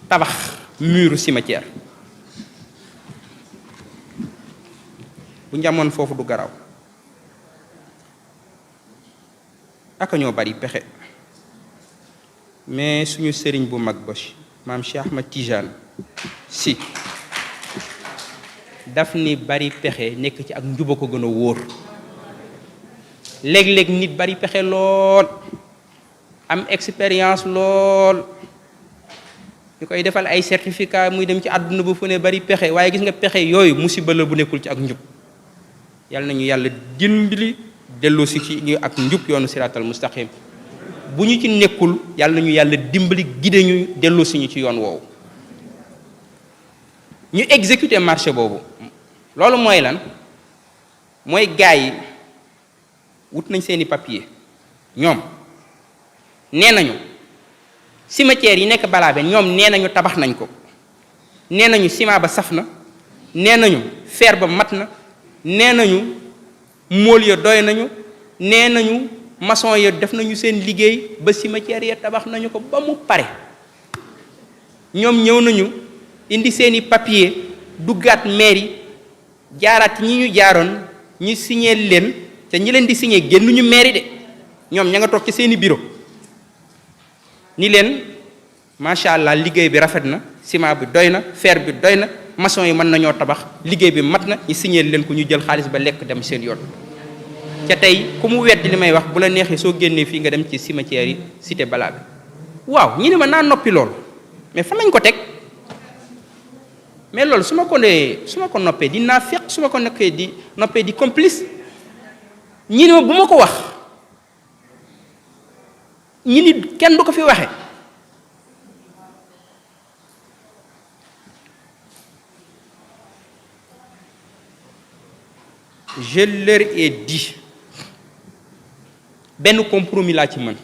A: Tabax muru cimetière. Bu njamone fofu du garaw. Aka ñoo bari pexé. Mais suñu sëriñ bu mag ba maam Cheikh Ahmad Tijane si daf ni bari pexe nekk ci ak njuba ko gën a wóor léeg-léeg nit bari pexe lool am expérience lool ñu koy defal ay certificat muy dem ci àdduna bu fu ne bari pexe waaye gis nga pexe yooyu musiba la bu nekkul ci ak njub yàlla nañu yàlla dimbali delloo si ci ñu ak njub yoonu siratal mustaqim bu ñu ci nekkul yàlla nañu yàlla dimbali gide ñu delloo si ñu ci yoon woowu ñu exécuter marché boobu loolu mooy lan mooy gars yi wut nañ seeni papier ñoom nee nañu cimetière yi nekk Balabé ñoom nee nañu tabax nañ ko nee nañu ciment ba saf na nee nañu fer ba mat na nee nañu mool ya doy nañu nee nañu maçon ya def nañu seen liggéey ba cimetière ya tabax nañu ko ba mu pare ñoom ñëw nañu indi seeni papier duggaat mairie jaaraat ñi ñu jaaroon ñu signé leen te ñi leen di signé génnuñu mairie de ñoom ña nga toog ci seeni bureau ni leen macha allah liggéey bi rafet na ciment bi doy na fer bi doy na maçon yi mën nañoo tabax liggéey bi mat na ñu signé leen ko ñu jël xaalis ba lekk dem seen yoon. ca tey ku mu weddi li may wax bu la neexee soo génnee fii nga dem ci cimetière yi cité Balabé waaw ñi ne ma naa noppi lool mais fan lañ ko teg mais loolu su ma ko noppee di naafiq su ma ko noppee di complice ñi ne ma bu ma ko wax ñi ni kenn du ko fi waxe je leur ai dit benn compromis laa ci mën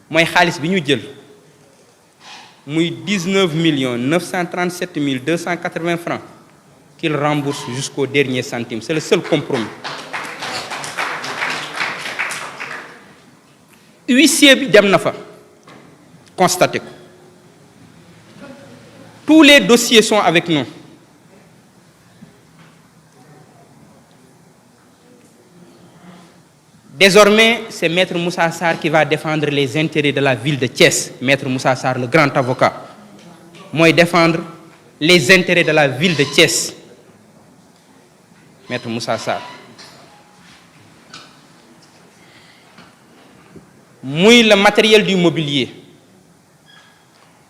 A: mooy xaalis bi ñu jël muy 19 937 280 francs qu'il rembourse jusqu'au dernier centime. C'est le seul compromis. Huissier bi dem na fa constaté ko. Tous les dossiers sont avec nous. Désormais, c'est Maître Moussa Sarr qui va défendre les intérêts de la ville de Thiès. Maître Moussa Sarr, le grand avocat. Moi, défendre les intérêts de la ville de Thiès. Maître Moussa Sarr. Moi, le matériel du mobilier.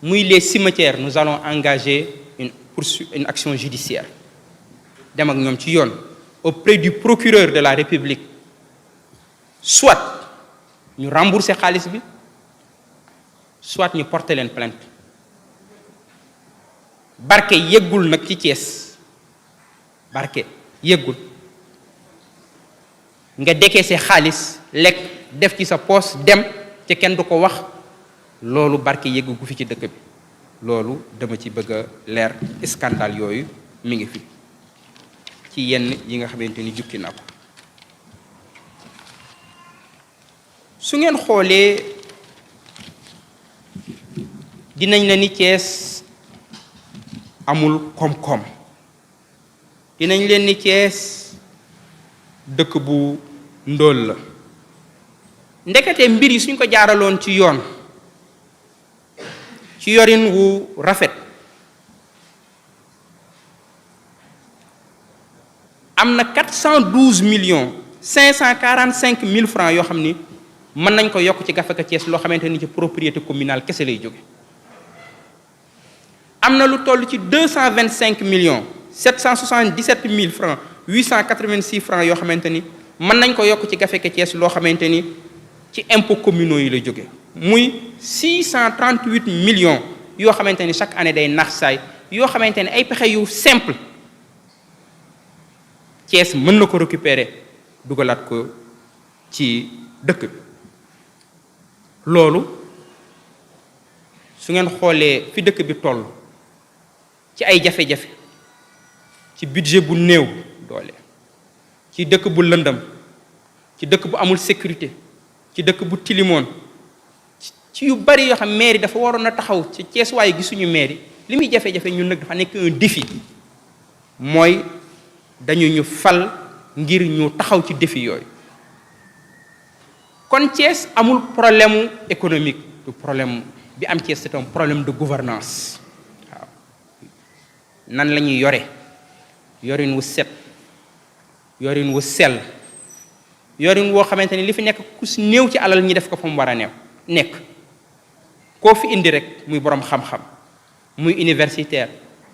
A: Moi, les cimetières, nous allons engager une action judiciaire. Auprès du procureur de la République. Soit nous rembourser xaalis bi soit ñu porter leen plainte barke yeggul nag ci Thiès barke yeggul nga décaissé xaalis lekk def ci sa poche dem te kenn du ko wax loolu barke yeggu gu fi ci dëkk bi loolu dama ci bëgg a leer scandale yooyu mi ngi fi ci yenn yi nga xamante ni jukki na ko su ngeen xoolee dinañ la ni Thiès amul koom-koom dinañ leen ni Thiès dëkk bu ndóol la ndekete mbir yi suñ ko jaaraloon ci yoon ci yorin wu rafet am na 412 545 000 francs yoo xam ni mën nañ ko yokk ci gafaka Thiès loo xamante ni ci propriété communale kese lay jóge am na lu toll ci 225 777 000 francs 886 francs yoo xamante ni mën nañ ko yokk ci gafaka Thiès loo xamante ni ci impôts communaux yi lay jóge muy 638 millions yoo xamante ni chaque année day nax saay yoo xamante ni ay pexe yu simple Thiès mën na ko récupérer dugalaat ko ci dëkk bi loolu su ngeen xoolee fi dëkk bi toll ci ay jafe-jafe ci budget bu néew doole, ci dëkk bu lëndëm, ci dëkk bu amul sécurité, ci dëkk bu tilimoon, ci yu bari yoo xam mairie dafa waroon a taxaw ci Thiès waaye gisuñu mairie li muy jafe-jafe ñun nag dafa nekk un défi mooy dañu ñu fal ngir ñu taxaw ci défi yooyu. kon Thiès amul problème économique du problème bi am Thiès, c'est un problème de gouvernance waaw nan la ñuy yore yorin wu set yorin wu sell yorin woo xamante ni li fi nekk ku si néew ci alal ñi def ko fa mu war a nekk koo fi indi rek muy borom xam-xam muy universitaire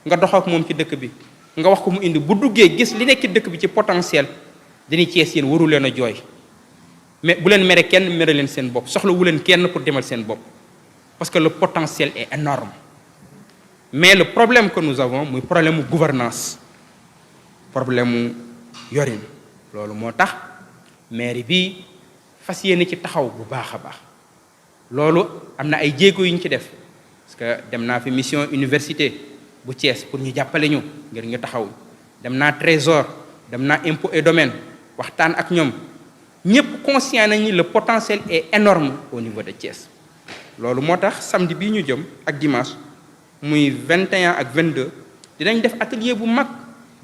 A: nga dox ak moom ci dëkk bi nga wax ko mu indi bu duggee gis li nekk ci dëkk bi ci potentiel dañuy Thiès yéen waru leen a jooy mais bu leen mere kenn mere leen seen bopp soxla wu leen kenn pour demal seen bopp parce que le potentiel est énorme mais le problème que nous avons muy problème mu gouvernance problème mu yorin loolu moo tax mairie bi fas yéene ci taxaw bu baax a baax loolu am na ay jéego yu ñu ci def parce que dem naa fi mission université bu Thiès pour ñu jàppale ñu ngir ñu taxaw dem naa trésor dem naa impôt et domaine waxtaan ak ñoom ñëpp conscient nañ ni le potentiel est énorme au niveau de Thiès. loolu moo tax samedi bii ñu jëm ak dimanche muy 21 ak 22 dinañ def atelier bu mag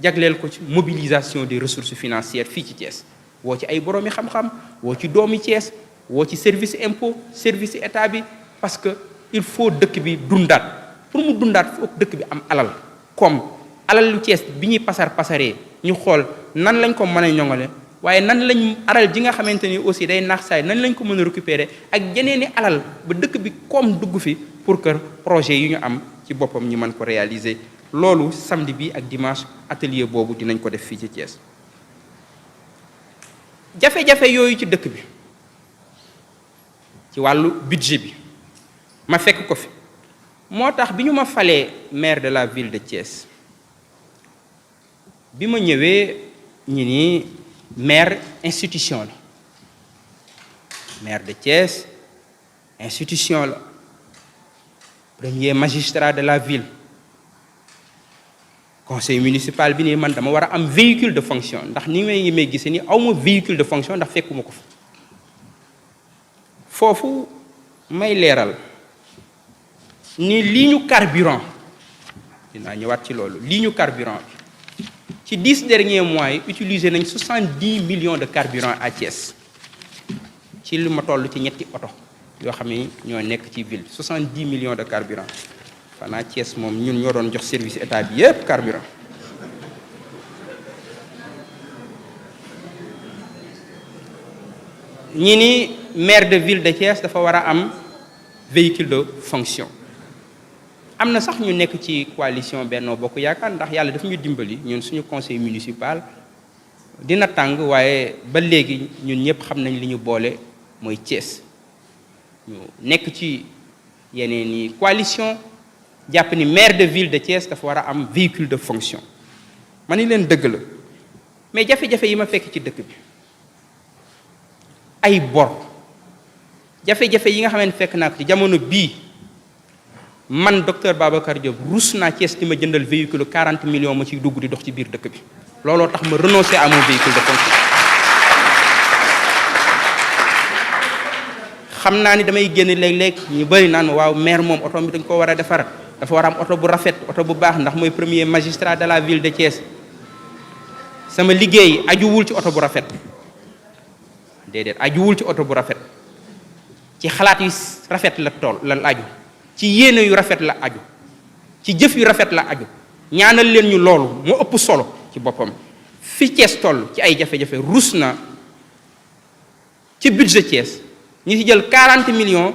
A: jagleel ko ci mobilisation des ressources financières fii ci Thiès woo ci ay boroomi xam-xam woo ci doomi Thiès woo ci service impôt service état bi parce que il faut dëkk bi dundaat pour mu dundaat foog dëkk bi am alal comme alal lu Thiès bi ñuy pasaree ñu xool nan lañ ko mën a ñoŋale waaye nan lañ alal ji nga xamante ni aussi day naax saay nan lañ ko mën a récupérer ak yeneeni alal ba dëkk bi comme dugg fi pour que projet yi ñu am ci boppam ñu mën ko réaliser loolu samedi bi ak dimanche atelier boobu dinañ ko def fii ci Thiès. jafe-jafe yooyu ci dëkk bi ci wàllu budget bi ma fekk ko fi moo tax bi ñu ma falee maire de la ville de Thiès bi ma ñëwee ñi ni maire institution la maire de Thiès institution la premier magistrat de la ville conseil municipal bi nii man dama war a am véhicule de fonction ndax ni may gisee ni awma véhicule de fonction ndax fekkuma ko fa foofu may leeral ni ligne carburant dinaa ñëwaat ci loolu ligne carburant bi ci 10 derniers mois yi utilisé nañ 70 millions de carburant à Thiès ci li ma toll ci ñetti oto yoo xam ne ñoo nekk ci ville 70 millions de carburant xanaa Thiès moom ñun ñoo doon jox service état bi yépp carburant ñi ni maire de ville de Thiès dafa war a am véhicule de fonction am na sax ñu nekk ci coalition Benno Bokk Yaakaar ndax yàlla daf ñu dimbali ñun suñu conseil municipal dina tàng waaye ba léegi ñun ñëpp xam nañ li ñu boole mooy Thiès ñu nekk ci yeneen i coalition jàpp ni maire de ville de Thiès dafa war a am véhicule de fonction ma ni leen dëgg la mais jafe-jafe yi ma fekk ci dëkk bi ay bor jafe-jafe yi nga xam ne fekk naa ko ci jamono bii man docteur Babacar Diop rus naa Thiès di ma jëndal véhicule 40 millions ma ciy dugg di dox ci biir dëkk bi looloo tax ma renoncer à mon véhicule de fonction xam naa ni damay génn léeg-léeg ñu bëri naan waaw maire moom oto bi dañ ko war a defar dafa war a am oto bu rafet oto bu baax ndax mooy premier magistrat de la ville de Thiès sama liggéey ajuwul ci oto bu rafet déedéet ajuwul ci oto bu rafet ci xalaat yu rafet la tool la aju ci yéene yu rafet la aju ci jëf yu rafet la aju ñaanal leen ñu loolu moo ëpp solo ci boppam fi Thiès toll ci ay jafe-jafe rus na ci budget Thiès ñi ci jël 40 millions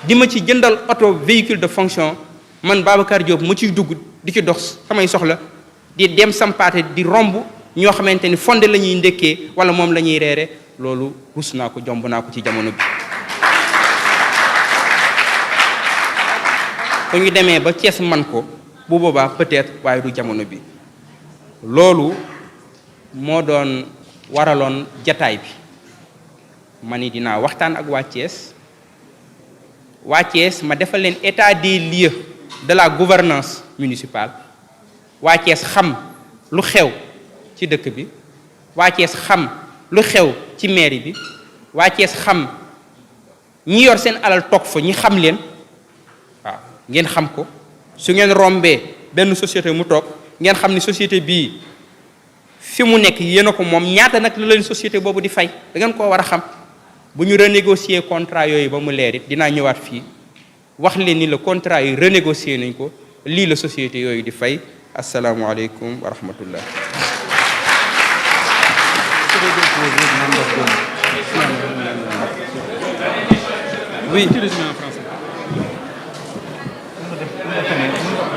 A: di ma ci jëndal oto véhicule de fonction man Babacar Diop ma ciy dugg di ci dox samay soxla di dem sampaate di romb ñoo xamante ni fonde la ñuy ndekkee wala moom la ñuy reere loolu rus naa ko jomb naa ko ci jamono bi ko ñu demee ba Thiès man ko bu boobaa peut-être waaye du jamono bi loolu moo doon waraloon jataay bi ma ni dinaa waxtaan ak waa Thiès ma defal leen état des lieux de la gouvernance municipale waa Thiès xam lu xew ci dëkk bi waa Thiès xam lu xew ci mairie bi waa Thiès xam ñi yor seen alal toog fa ñi xam leen waaw ngeen xam ko su ngeen rombee benn société mu toog ngeen xam ni société bii fi mu nekk yéen a ko moom ñaata nag la leen société boobu di fay da ngeen koo war a xam bu ñu renégocier contrat yooyu ba mu leer it dinaa ñëwaat fii wax leen ni le contrat yi renégocier nañ ko lii la société yooyu di fay asalaamualeykum wa rahmatullah. Oui.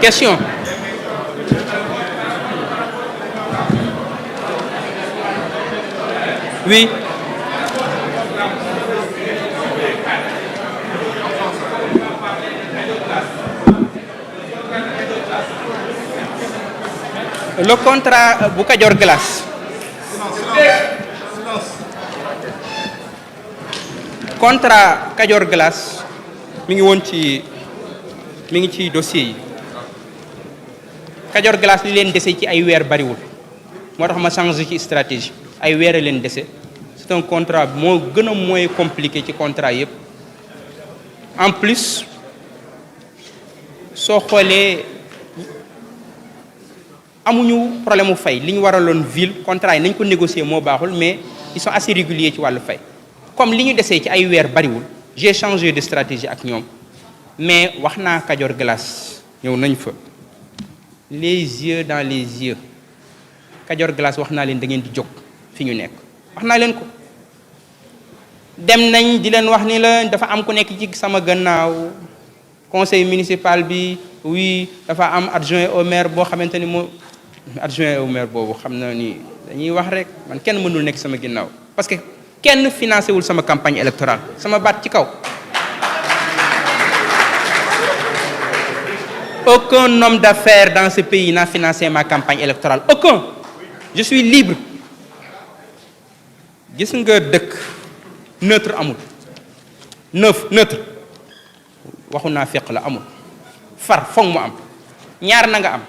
A: Question. Oui. Le contrat bu Kajoor Glace. Contrat Kajoor Glace mi ngi ci dossier yi Kajoor Glace li leen dese ci ay weer bariwul moo tax ma changé ci stratégie ay weer a leen dese c'est un contrat moo gën a moins compliqué ci contrat yépp en plus soo xoolee amuñu problème mu fay li ñu waraloon ville contrat yi nañ ko négocier moo baaxul mais ils sont assez réguliers ci wàllu fay comme li ñu desee ci ay weer bariwul j'ai changé de stratégie ak ñoom mais wax naa Kajoor Glace ñëw nañ fa les yeux dans les yeux Kajoor Glace wax naa leen da ngeen di jóg fi ñu nekk wax naa leen ko dem nañ di leen wax ni la dafa am ku nekk ci sama gannaaw conseil municipal bi oui dafa am adjoint au maire boo xamante ni moo adjoint au maire boobu xam na ni dañuy wax rek man kenn mënul nekk sama ginnaaw parce que kenn financé wul sama campagne électorale sama baat ci kaw aucun homme d'affaires dans ce pays n'a financé ma campagne électorale aucun je suis libre gis nga dëkk neutre amul neutre waxu naa féq la amul far foog mu am ñaar na nga am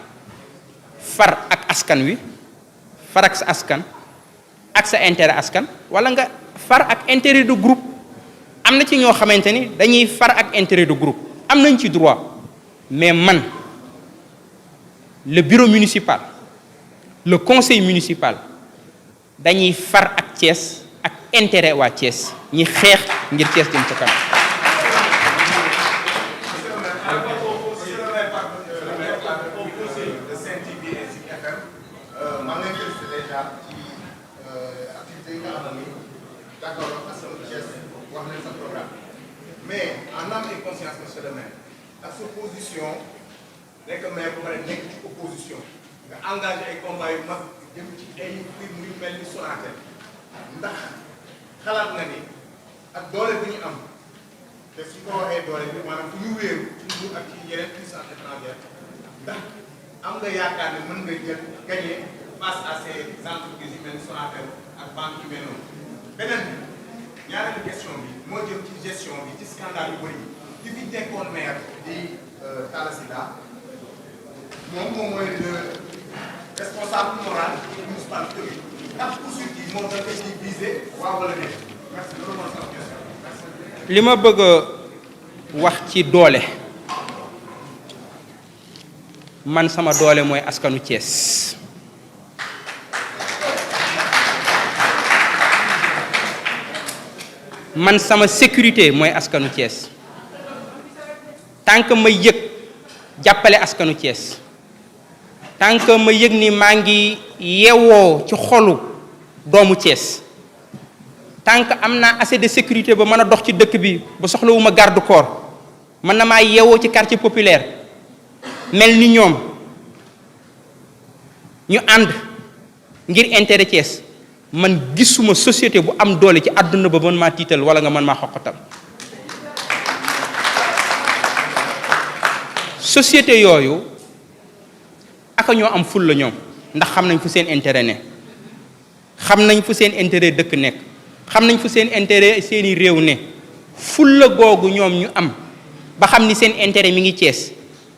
A: far ak askan wi far ak sa askan ak sa intérêt askan wala nga far ak intérêt de groupe am na ci ñoo xamante ni dañuy far ak intérêt de groupe am nañ ci droit mais man le bureau municipal le conseil municipal dañuy far ak Thiès ak intérêt waa Thiès ñi xeex ngir Thiès jëm ca kanam.
B: mais en âme et conscience monsieur le maire ak sa position nekk maire bu pare nekk ci opposition nga engagé ay combat yu mag jëm ci ay firme yu mel ni Sonatel ndax xalaat nga ni ak doole bi ñu am te su ko waxee doole bi maanaam fu ñu wéeru toujours ak ci yeneen puissance étrangère ndax am nga yaakaar ne mën nga jël gagner face à ces entreprises yu mel ni Sonatel ak banque yu mel noonu beneen bi ñaareelu question bi moo jëm ci gestion bi ci scandale yu bëri yi fi nekkoon maire di Talla Sylla moom mooy le responsable moral municipal commune ndax poursuite yi moom da koy di viser waaw wala déet merci loolu mooy sama question merci.
A: li ma bëgg a wax ci doole man sama doole mooy askanu Thiès man sama sécurité mooy askanu Thiès tant que ma yëg jàppale askanu Thiès tant que ma yëg ni maa ngi yewoo ci xolu doomu Thiès tant que am naa assez de sécurité ba mën a dox ci dëkk bi ba soxlawuma garde corps mën na maa yewoo ci quartier populaire mel ni ñoom ñu ànd ngir intérêt Thiès man gisuma société bu am doole ci àdduna ba mën maa tiital wala nga mën maa xoqatal société yooyu aka ñoo am ful la ñoom ndax xam nañ fu seen intérêt ne xam nañ fu seen intérêt dëkk nekk xam nañ fu seen intérêt seeni réew ne ful la googu ñoom ñu am ba xam ni seen intérêt mi ngi Thiès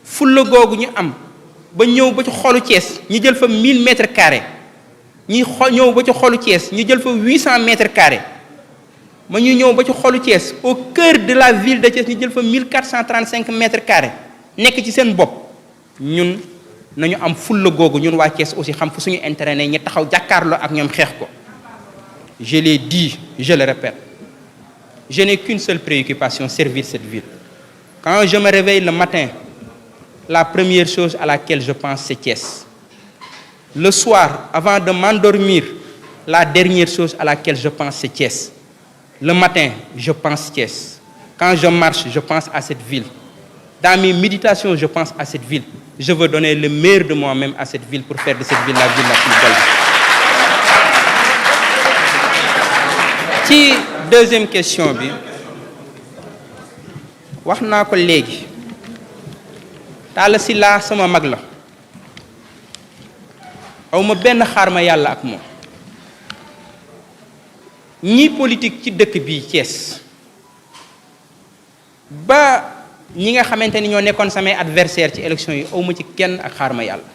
A: ful la googu ñu am ba ñëw ba ci xolu Thiès ñu jël fa 1000 mètres carrés ñi ñëw ba ci xolu Thiès ñu jël fa 800 mètres carrés ma ñu ñëw ba ci xolu Thiès au cœur de la ville de Thiès ñu jël fa 1435 mètres carrés nekk ci seen bopp ñun nañu am fulla googu ñun waa Thiès aussi xam fu suñu intérêt ne ñu taxaw jàkkaarloo ak ñoom xeex ko. Je l'ai dit, je le répète, je n'ai qu'une seule préoccupation, servir cette ville. Quand je me réveille le matin, la première chose à laquelle je pense, c'est Thiès. Le soir, avant de m'endormir, la dernière chose à laquelle je pense, c'est Thiès. Le matin, je pense Thiès. Quand je marche, je pense à cette ville. Dans mes méditations, je pense à cette ville. Je veux donner le meilleur de moi-même à cette ville pour faire de cette ville la plus belle. ci deuxième question bi wax naa ko léegi Talla Sylla sama mag la awma benn xaar ma yàlla ak moom ñi politique ci dëkk bi Thiès ba ñi nga xamante ni ñoo nekkoon samay adversaire ci élection yi awma ci kenn ak xaar ma yàlla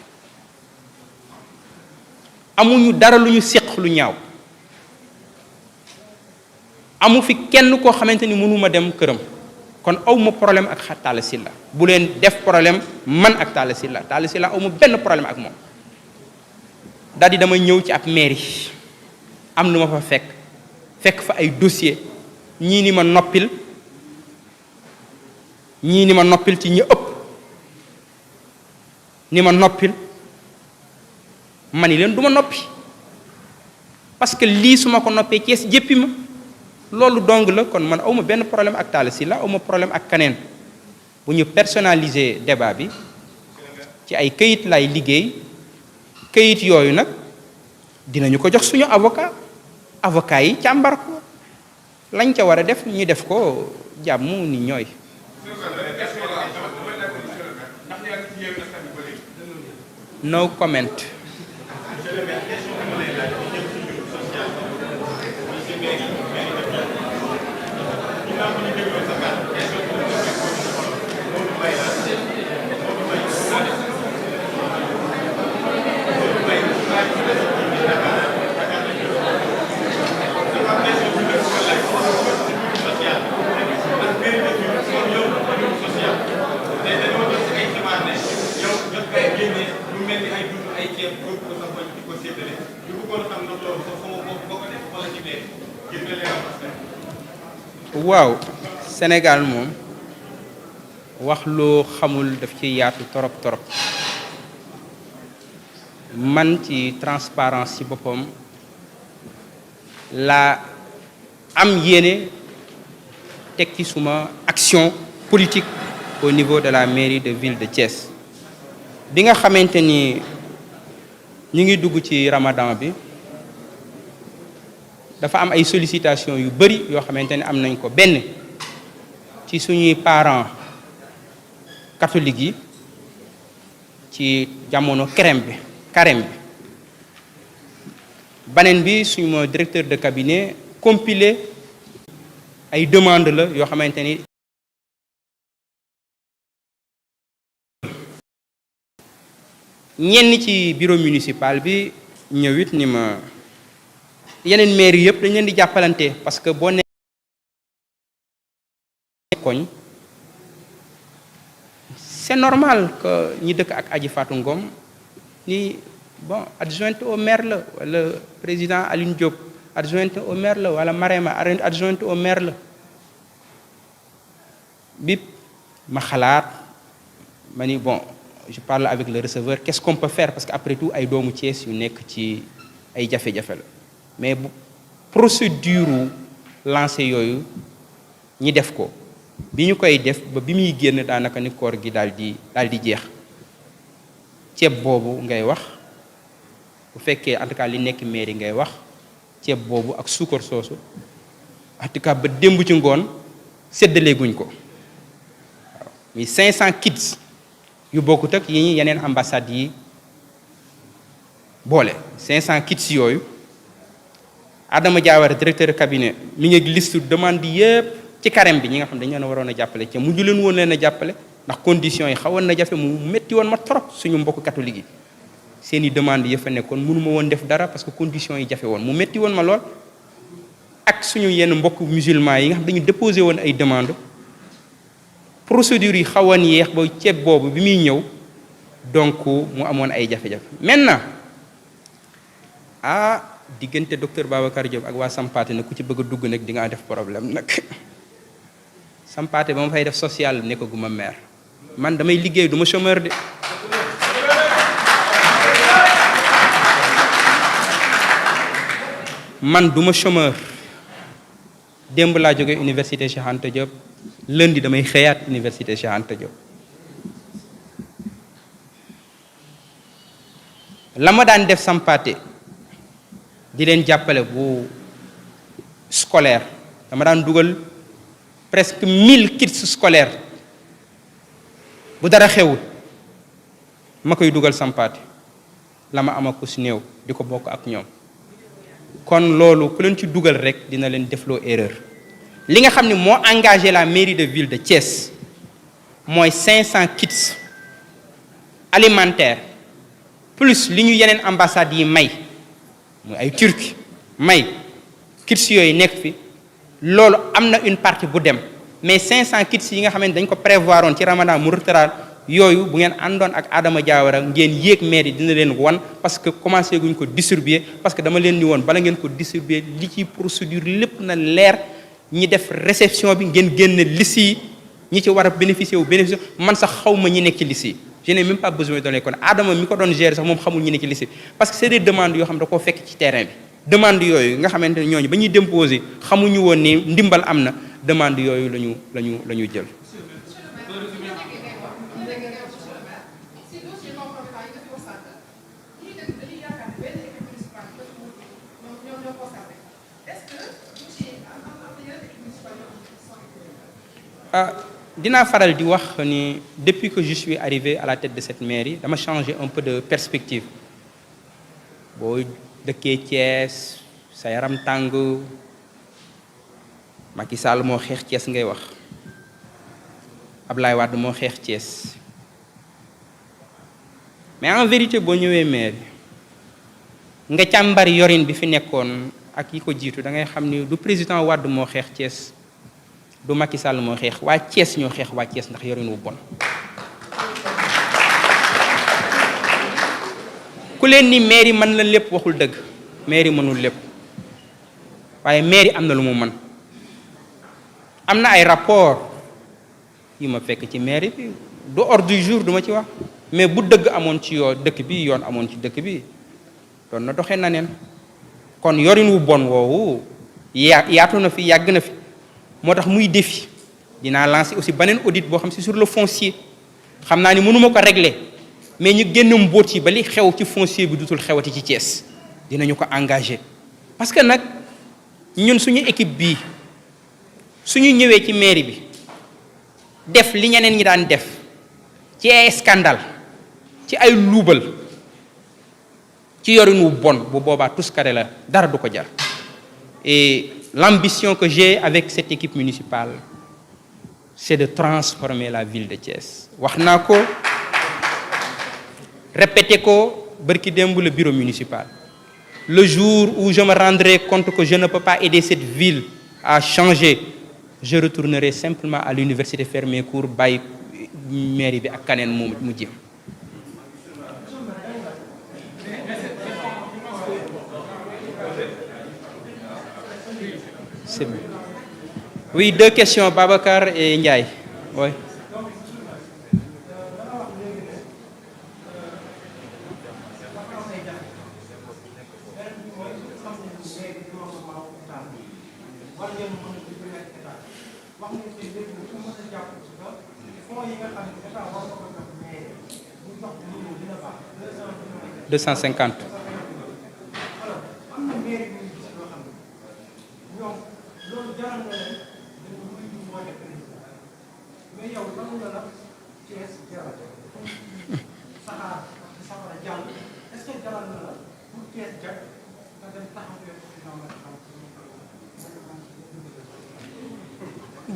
A: amuñu dara lu ñu séq lu ñaaw amu fi kenn koo xamante ni mënuma dem këram kon awma problème ak Talla Sylla bu leen def problème man ak Talla Sylla awma benn problème ak moom daal di dama ñëw ci ab mairie am lu ma fa fekk fa ay dossier ñii ni ma noppil ci ñi ëpp ni ma noppil ma ni leen du ma noppi parce que lii su ma ko noppee Thiès jéppi ma loolu dong la kon man awma benn problème ak Talla Sylla awma problème ak keneen bu ñu personnaliser débat bi ci ay këyit lay liggéey këyit yooyu nag dinañu ko jox suñu avocat yi càmbar ko lañ ca war a def ñu def ko jàmm ni ñooy. No comment. waaw Sénégal moom wax loo xamul daf ci yaatu torop man ci transparence ci boppam la am yéene teg ci suma action politique au niveau de la mairie de ville de Thiès bi nga xamante ni ñu ngi dugg ci Ramadan bi dafa am ay sollicitation yu bari yoo xamante ni am nañ ko benn ci suñuy parents catholiques yi ci jamono carême bi beneen bi suñu directeur de cabinet compilé ay demande la yoo xamante ni ñenn ci bureau municipal bi ñëwit ni ma yeneen maire yëpp dañ leen di jàppalante parce que boo ne koñ c'est normal que ñi dëkk ak Adji Fatou Ngom ni bon adjointe au maire la wala président Aline Diop adjointe au maire la wala Marema adjointe au maire la bip ma xalaat ma ni bon je parle avec le receveur qu'est-ce qu'on peut faire parce que après tout ay doomu Thiès yu nekk ci ay jafe-jafe la mais bu procédure lancé yooyu ñi def ko bi ñu koy def ba bi muy génn daanaka ni koor gi daal di jeex ceeb boobu ngay wax bu fekkee en tout cas li nekk mairie ngay wax ceeb boobu ak suukar soosu en tout cas ba démb ci ngoon séddaleeguñ ko waaw muy 500 kits yu bokkut ak yi yeneen ambassades yi boole 500 kits yooyu Adama Diawara directeur de cabinet mi ngi liste demande yépp ci carême bi ñi nga xam dañu leen a waroon a jàppale ca mujj leen woon leen a jàppale ndax conditions yi xawoon na jafe mu métti woon ma trop suñu mbokk catholique yi seeni demande yi fa nekkoon mënuma woon def dara parce que conditions yi jafe woon mu métti woon ma lool ak suñu yenn mbokk musulman yi nga xam dañu déposé woon ay demande procédures yi xawoon yéex ba ceeb boobu bi muy ñëw donc mu amoon ay jafe-jafe maintenant diggante docteur Babacar Diop ak waa Sampaate ne ku ci bëgg a dugg nag di nga def problème nag Sampaate ba ma fay def social nekkaguma maire man damay liggéey du ma chômeur de man du ma chômeur démb laa jógee université Cheikh Anta Diop lundi damay xëyaat université Cheikh Anta Diop la ma daan def Sampaate di leen jàppale bu scolaire dama daan dugal presque 1000 kits scolaires bu dara xewul ma koy dugal Sampaate la ma ama ko si néew di ko bokk ak ñoom kon loolu ku leen ci dugal rek dina leen defloo erreur li nga xam ne moo engagé la mairie de ville de Thiès mooy 500 kits alimentaires plus li ñu yeneen ambassades yi may muy ay Turquie may kits yooyu nekk fi loolu am na une partie bu dem mais 500 kits yi nga xam ne dañ ko prévoir woon ci Ramadan mu retard yooyu bu ngeen àndoon ak Adama Diawara ngeen yéeg maire yi dina leen wan parce que commencé guñ ko distribuer parce que dama leen ni woon bala ngeen ko distribuer li ci procédure lépp na leer ñi def réception bi ngeen génne liste yi ñi ci war a bénéficier man sax xaw ma ñi nekk ci liste yi je n'ai même pas besoin de donner kon Adama mi ko doon gérer sax moom xamul ñi nekk ci liste bi parce que c'est des demandes yoo xam da koo fekk ci terrain bi demande yooyu nga xamante ne ñooñu ba ñuy déposer xamuñu woon ni ndimbal am na demande yooyu la ñu jël. Dinaa faral di wax ni depuis que je suis arrivé à la tête de cette mairie dama changé un peu de perspective boo dëkkee Thiès sa yaram tàng Macky Sall moo xeex Thiès ngay wax Ablaye Wade moo xeex Thiès mais en vérité boo ñëwee maire nga càmbar yorin bi fi nekkoon ak yi ko jiitu da ngay xam ni du président Wade moo xeex Thiès du Macky Sall moo xeex waa Thiès ñoo xeex waa Thiès ndax yorin wu bon ku leen ni mairie mën la lépp waxul dëgg mairie mënul lépp waaye mairie am na lu mu mën am na ay rapport yi ma fekk ci mairie bi du ordre du jour duma ci wax mais bu dëgg amoon ci yoo dëkk bi yoon amoon ci dëkk bi doon na doxee na neen kon yorin wu bon woowu yaatu na fi yàgg na fi moo tax muy défi dinaa lancer aussi beneen audit boo xam si sur le foncier xam naa ni mënuma ko régler mais ñu génn mbóot yi ba li xew ci foncier bi dutul xewati ci Thiès dinañu ko engagé parce que nag ñun suñu équipe bii suñu ñëwee ci mairie bi def li ñeneen ñi daan def ci ay scandale ci ay luubal ci yorin wu bon bu boobaa tuskare la dara du ko jar et l'ambition que j'ai avec cette équipe municipale c'est de transformer la ville de Thiès wax naa ko répété ko bërki démb le bureau municipal le jour où je me rendrai compte que je ne peux pas aider cette ville à changer je retournerai simplement à l'université fermer cours bàyyi mairie bi ak kaneen mu jëm c'est bon. Oui, deux questions, Babacar et Ndiaye. Oui. « 250.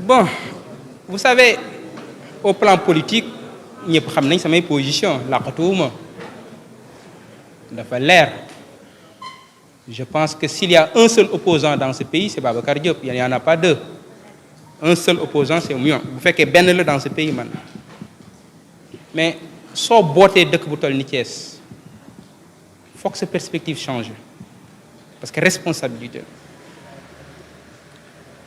A: Bon, vous savez, au plan politique ñëpp xam nañ samay position laqatuwuma dafa leer. Je pense que s'il y a un seul opposant dans ce pays, c'est Babacar Diop. Il n'y en a pas deux. Un seul opposant, c'est Mion. Vous faites que ben le dans ce pays, man. Mais, soit boité de Kbouton Thiès, il faut que cette perspective change. Parce que responsabilité.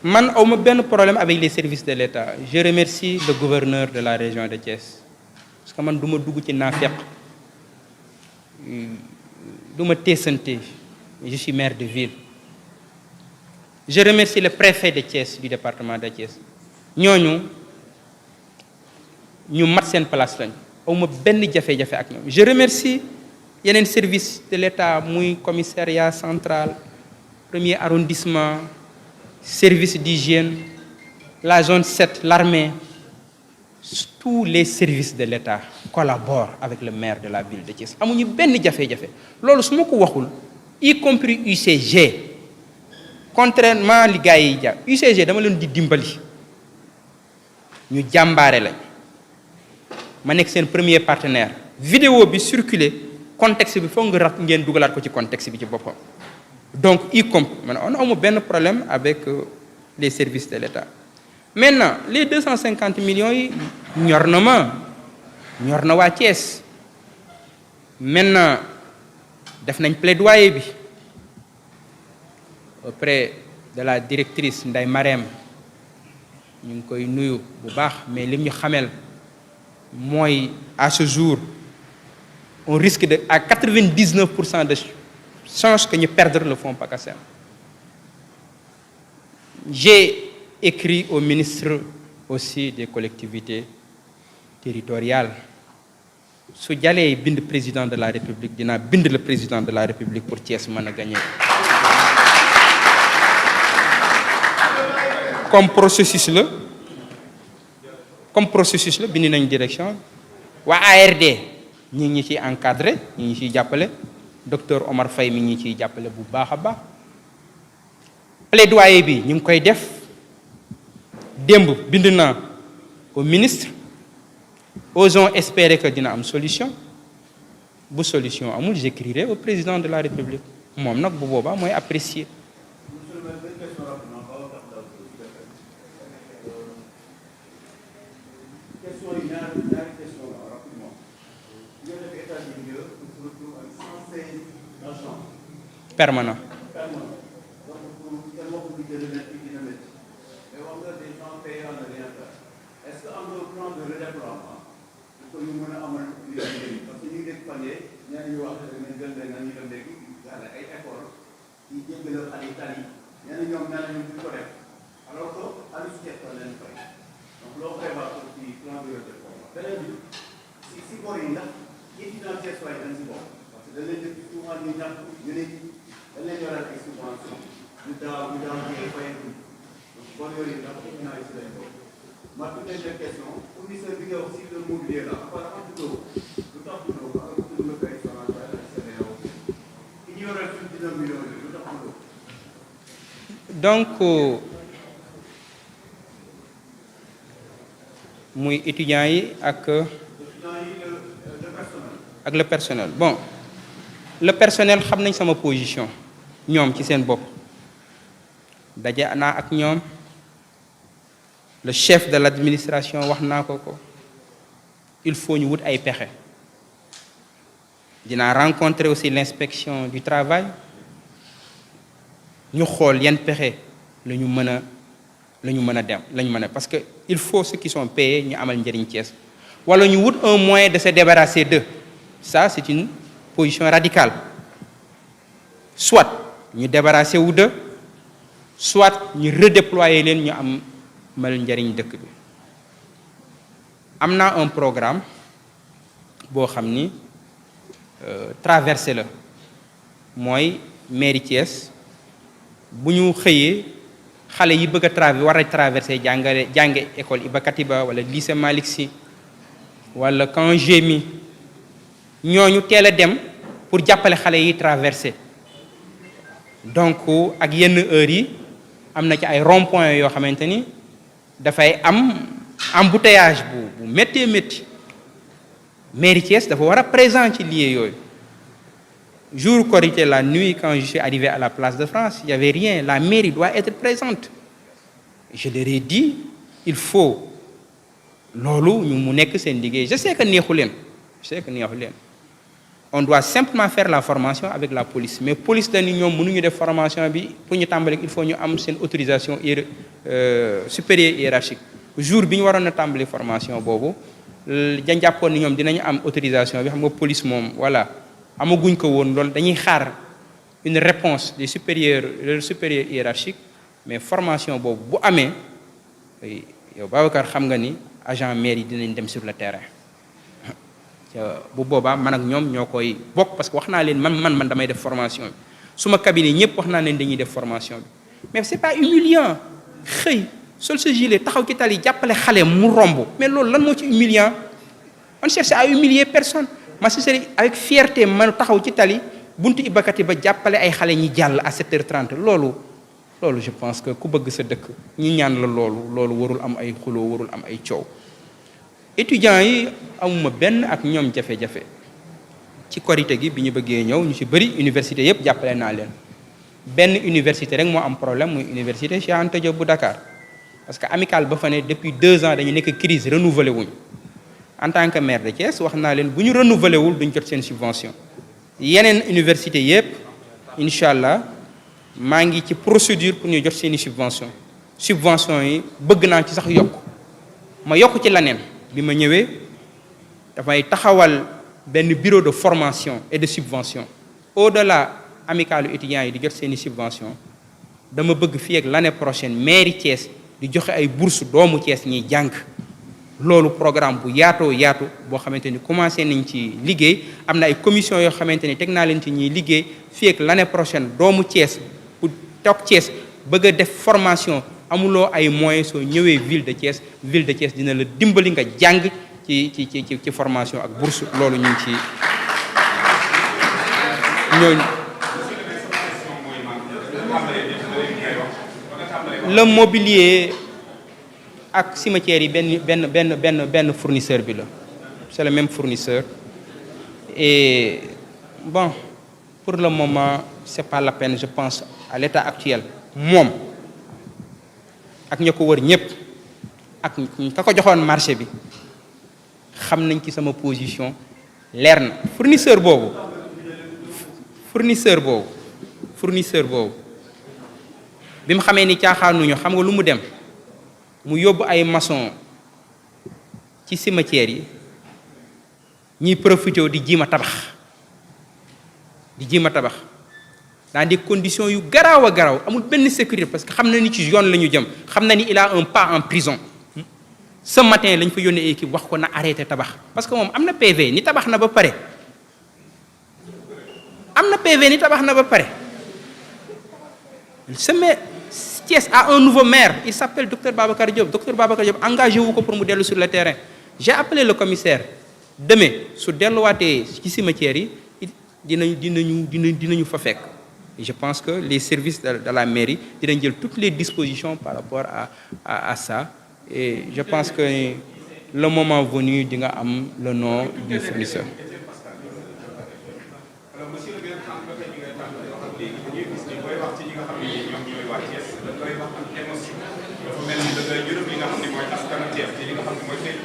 A: Man, on a bien un problème avec les services de l'État. Je remercie le gouverneur de la région de Thiès. Parce que man, je suis je suis maire de ville. Je remercie le préfet de Thiès, du département de Thiès. Nous mat sen place lañ awma benn jafe-jafe ak ñoom. Je remercie yeneen service de l'État muy commissariat central, premier arrondissement, service d'hygiène, la zone 7, l'armée. Tous les services de l'État collaborent avec le maire de la ville de Thiès. Amuñu benn jafe-jafe. Loolu su ma ko waxul, y compris UCG. Contrairement li gars yi ja UCG dama leen di dimbali ñu jàmbaare lañ ma nekk seen premier partenaire. Vidéo bi circulé contexte bi foog nga rat ngeen dugalaat ko ci contexte bi ci boppam. Donc y compris man on a benn problème avec les services de l'État. Maintenant les 250 millions yi ñor na waa Thiès. Maintenant def nañ plaidoyer bi auprès de la directrice Ndeye Marème ñu ngi koy nuyu bu baax mais lim ñu xamel mooy à ce jour on risque de à 99% de chance que ñu perdre le fonds PACASEN. J'ai écrit au ministre aussi des collectivités territoriales. Su jalee bind président de la République dinaa bind le président de la République pour Thiès mën a gagner. Comme processus la bind nañ direction waa ARD ñi ngi ciy encadré ñi ngi ciy jàppale docteur Omar Faye mi ngi ciy jàppale bu baax a baax. Plaidoyer bi ñu ngi koy def démb bind naa au ministre. Osons espérer que dina am solution bu solution amul j'écrirai au président de la République moom nag bu boobaa mooy apprécier. Permanent. Donc muy étudiants yi ak le personnel. Bon le personnel xam nañ sama position ñoom ci seen bopp daje naa ak ñoom le chef de l'administration wax naa ko il faut ñu wut ay pexe. Dinaa rencontrer aussi l'inspection du travail ñu xool yan pexe la ñu mën a dem parce que il faut ceux qui sont payés ñu amal njëriñ Thiès wala ñu wut un moyen de se débarrasser d'eux. Ça c'est une position radicale. Soit ñu débarrasser wu d'eux soit ñu redéployer leen ñu amal njëriñ dëkk bi. Am naa un programme boo xam ni traversé la mooy mairie Thiès bu ñu xëyee xale yi bëgg a war a traversé jànge école Iba Katiba wala lycée Malick Sy wala camp Gémy ñooñu teel a dem pour jàppale xale yi traversé. Donc ak yenn heures yi am na ci ay rond-point yoo xamante ni dafay am embouteillage bu méttee métti mairie Thiès dafa war a présent ci lieu yooyu. Jour Korité la nuit quand je suis arrivé à la place de France il y avait rien, la mairie doit être présente. Je leur ai dit il faut loolu ñu mu nekk seen liggéey. Je sais que neexu leen on doit simplement faire la formation avec la police mais police dañu ñoom mënuñu def formation bi pour ñu tàmbali il faut ñu am seen autorisation supérieure hiérarchique. Jour bi ñu waroon a tàmbali formation boobu dañ jàppoon ni ñoom dinañu am autorisation bi xam nga police moom voilà amaguñ ko woon loolu dañuy xaar une réponse des supérieurs hiérarchiques mais formation boobu bu amee yow Babacar xam nga ni agent maire yi dinañ dem sur le terrain bu boobaa man ak ñoom ñoo koy bokk parce que wax naa leen man damay def formation bi suma cabinet ñëpp wax naa leen dañuy def formation bi mais c'est pas humiliant xëy sol sa gilet taxaw ci tali jàppale xale mu romb mais loolu lan moo ci humiliant on cherche à humilier personne ma sincère avec fierté man taxaw ci tali buntu ibakati ba jàppale ay xale ñi jàll à 7h30 loolu je pense que ku bëgg sa dëkk ñi ñaan la loolu warul am ay xuloo warul am ay coow. Étudiants yi amuma benn ak ñoom jafe-jafe ci korité gi bi ñu bëggee ñëw ñu ci bëri université yëpp jàppale naa leen benn université rek moo am problème muy université Cheikh Anta Diop bu Dakar parce que amicale ba fa ne depuis 2 ans dañu nekk crise renouvelé wuñ en tant que maire de Thiès wax naa leen bu ñu renouvelé wul duñ jot seen subvention yeneen université yëpp incha allah maa ngi ci procédure pour ñu jot seeni subvention yi bëgg naa ci sax yokk ma yokk ci leneen bi ma ñëwee dafay taxawal benn bureau de formation et de subvention au-delà amicalu étudiants yi di jot seeni subvention dama bëgg fii ak l'année prochaine mairie Thiès di joxe ay bourse doomu Thiès ñuy jàng loolu programme bu yaatoo yaatu boo xamante ni commencé nañ ci liggéey am na ay commission yoo xamante ni teg naa leen ci ñuy liggéey fii ak l'année prochaine doomu Thiès bu toog Thiès bëgg a def formation amuloo ay moyens soo ñëwee ville de Thiès dina la dimbali nga jàng ci formation ak bourse loolu ñu ngi ci ñooñu le mobilier ak cimetière yi benn fournisseur bi la c'est le même fournisseur et bon pour le moment c'est pas la peine je pense à l'état actuel moom ak ña ko wër ñëpp ak ka ko joxoon marché bi xam nañ ci sama position leer na fournisseur boobu bi mu xamee ni caaxaanuñu xam nga lu mu dem mu yóbbu ay maçon ci cimetière yi ñuy profité di jiima tabax dans des conditions yu garaaw a garaaw amul benn sécurité parce que xam na ni ci yoon la ñu jëm xam na ni il a un pas en prison ce matin lañ fa yónnee équipe wax ko na arrêté tabax parce que moom am na PV ni tabax na ba pare Thiès a un nouveau maire il s'appelle docteur Babacar Diop engagé wu ko pour mu dellu sur le terrain j'ai appelé le commissaire demain su delluwaatee ci cimetière yi dinañu fa fekk et je pense que les services de la mairie dinañ jël toutes les dispositions par rapport à ça et je pense que le moment venu di nga am le nom du fournisseur.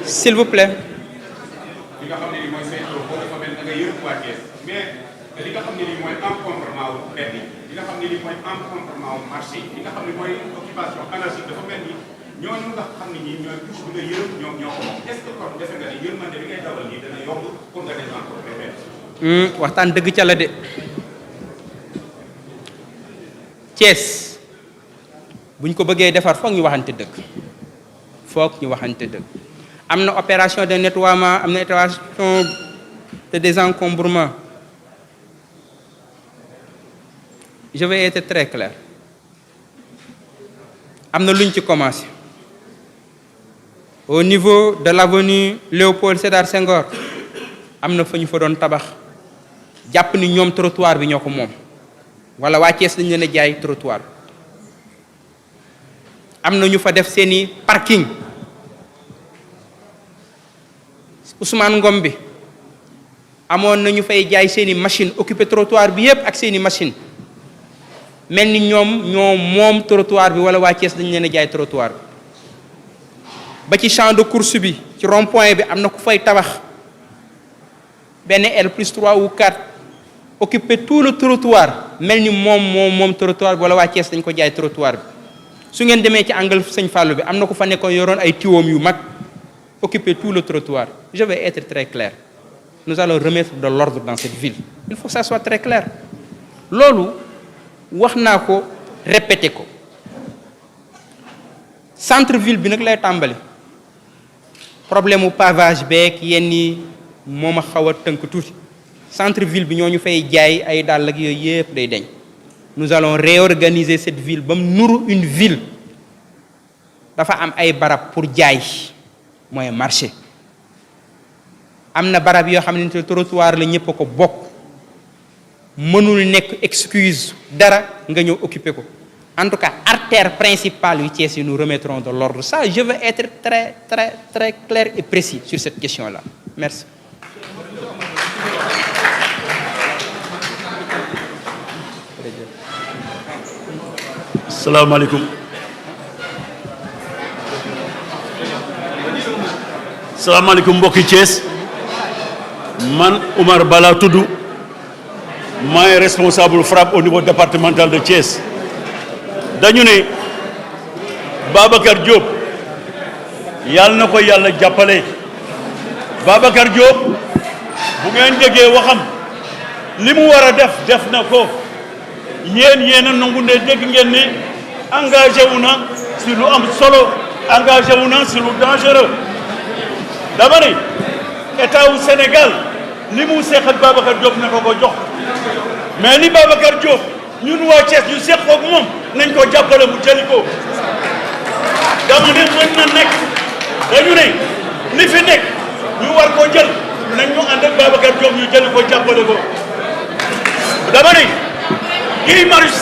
A: S'il vous plaît.
B: li nga xam ne nii mooy say tool boo dafa mel da nga yërëm waa Thiès mais li nga xam ne nii mooy encombrement wu mbedd yi li nga xam ne nii mooy encombrement wu marché yi li nga xam ne mooy occupation anarchique dafa mel ni ñooñu nga xam ne ñii ñooy touche bi nga yërëm ñoom ñoo ko moom est-ce que kon defe nga ni yërmande bi ngay dawal nii dana yomb pour nga désencombré
A: waxtaan dëgg ca la de Thiès buñ ko bëggee defar foog ñu waxante dëgg am na opération de nettoiement am na opération de désencombrement je vais être très clair am na luñ ci commencé au niveau de l'avenue Léopold Sédar Senghor am na fa ñu fa doon tabax jàpp ni ñoom trottoir bi ñoo ko moom wala waa Thiès dañu leen a jaay trottoir am na ñu fa def seeni parking Ousmane Ngom bi amoon na ñu fay jaay seeni machine occupé trottoir bi yépp ak seeni machine mel ni ñoom moom trottoir bi wala waa Thiès dañu leen a jaay trottoir bi ba ci champ de course bi ci rond point bi am na ku fay tabax benn R+3 ou 4 occupé tout le trottoir mel ni moom trottoir bi wala waa Thiès dañ ko jaay trottoir bi su ngeen demee ci angle Sëñ Fallou bi am na ku fa nekkoon yoroon ay tiwoom yu mag occupé tout le trottoir. Je vais être très clair. Nous allons remettre de l'ordre dans cette ville. Il faut que ça soit très clair. Lolu wax naa ko répété ko centre ville bi nag lay tàmbali problème mu pavage beeg yenn yi moom a xaw a tënk tuuti centre ville bi ñoo ñu fay jaay ay dàll ak yooyu yëpp day deñ. Nous allons réorganiser cette ville ba mu nuru une ville dafa am ay barab pour jaay mooy marché am na barab yoo xam ne trottoir la ñëpp a ko bokk mënul nekk excuse dara nga ñëw occuper ko en tout cas artère principale yu Thiès yi nous remettrons de l'ordre. Ça je veux être très très très clair et précis sur cette question là. Merci.
C: Salaamaaleykum. Salaamaaleykum mbokki Thiès man Oumar Bala tudd maay responsable FRAPP au niveau départemental de Thiès dañu ne Babacar Diop yàlla na ko yàlla jàppale Babacar Diop bu ngeen déggee waxam li mu war a def na ko yéen a nangu ne dégg ngeen ne engagé wu na si lu am solo engagé wu na si lu dangereux dama ne état wu Sénégal li mu seq ak Babacar Diop na ko jox mais li Babacar Diop ñun waa Thiès ñu seq ko moom nañ ko jàppale mu jëli ko dama ne mën na nekk dañu ne li fi nekk ñu war ko jël nañ ñu ànd ak Babacar Diop ñu jëli ko jàppale ko dama ne Guy Marius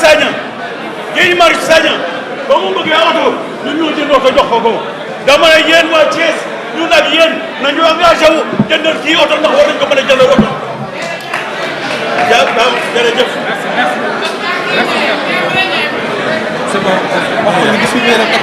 C: Sagna ba mu bëggee oto ñun ñoo jëndoo ko jox ko dama ne yéen waa Thiès ñun ak yéen nañu engagé wu jëndal kii oto ndax war nañ ko mën a jëndal oto jërëjëf.
A: C'est bon.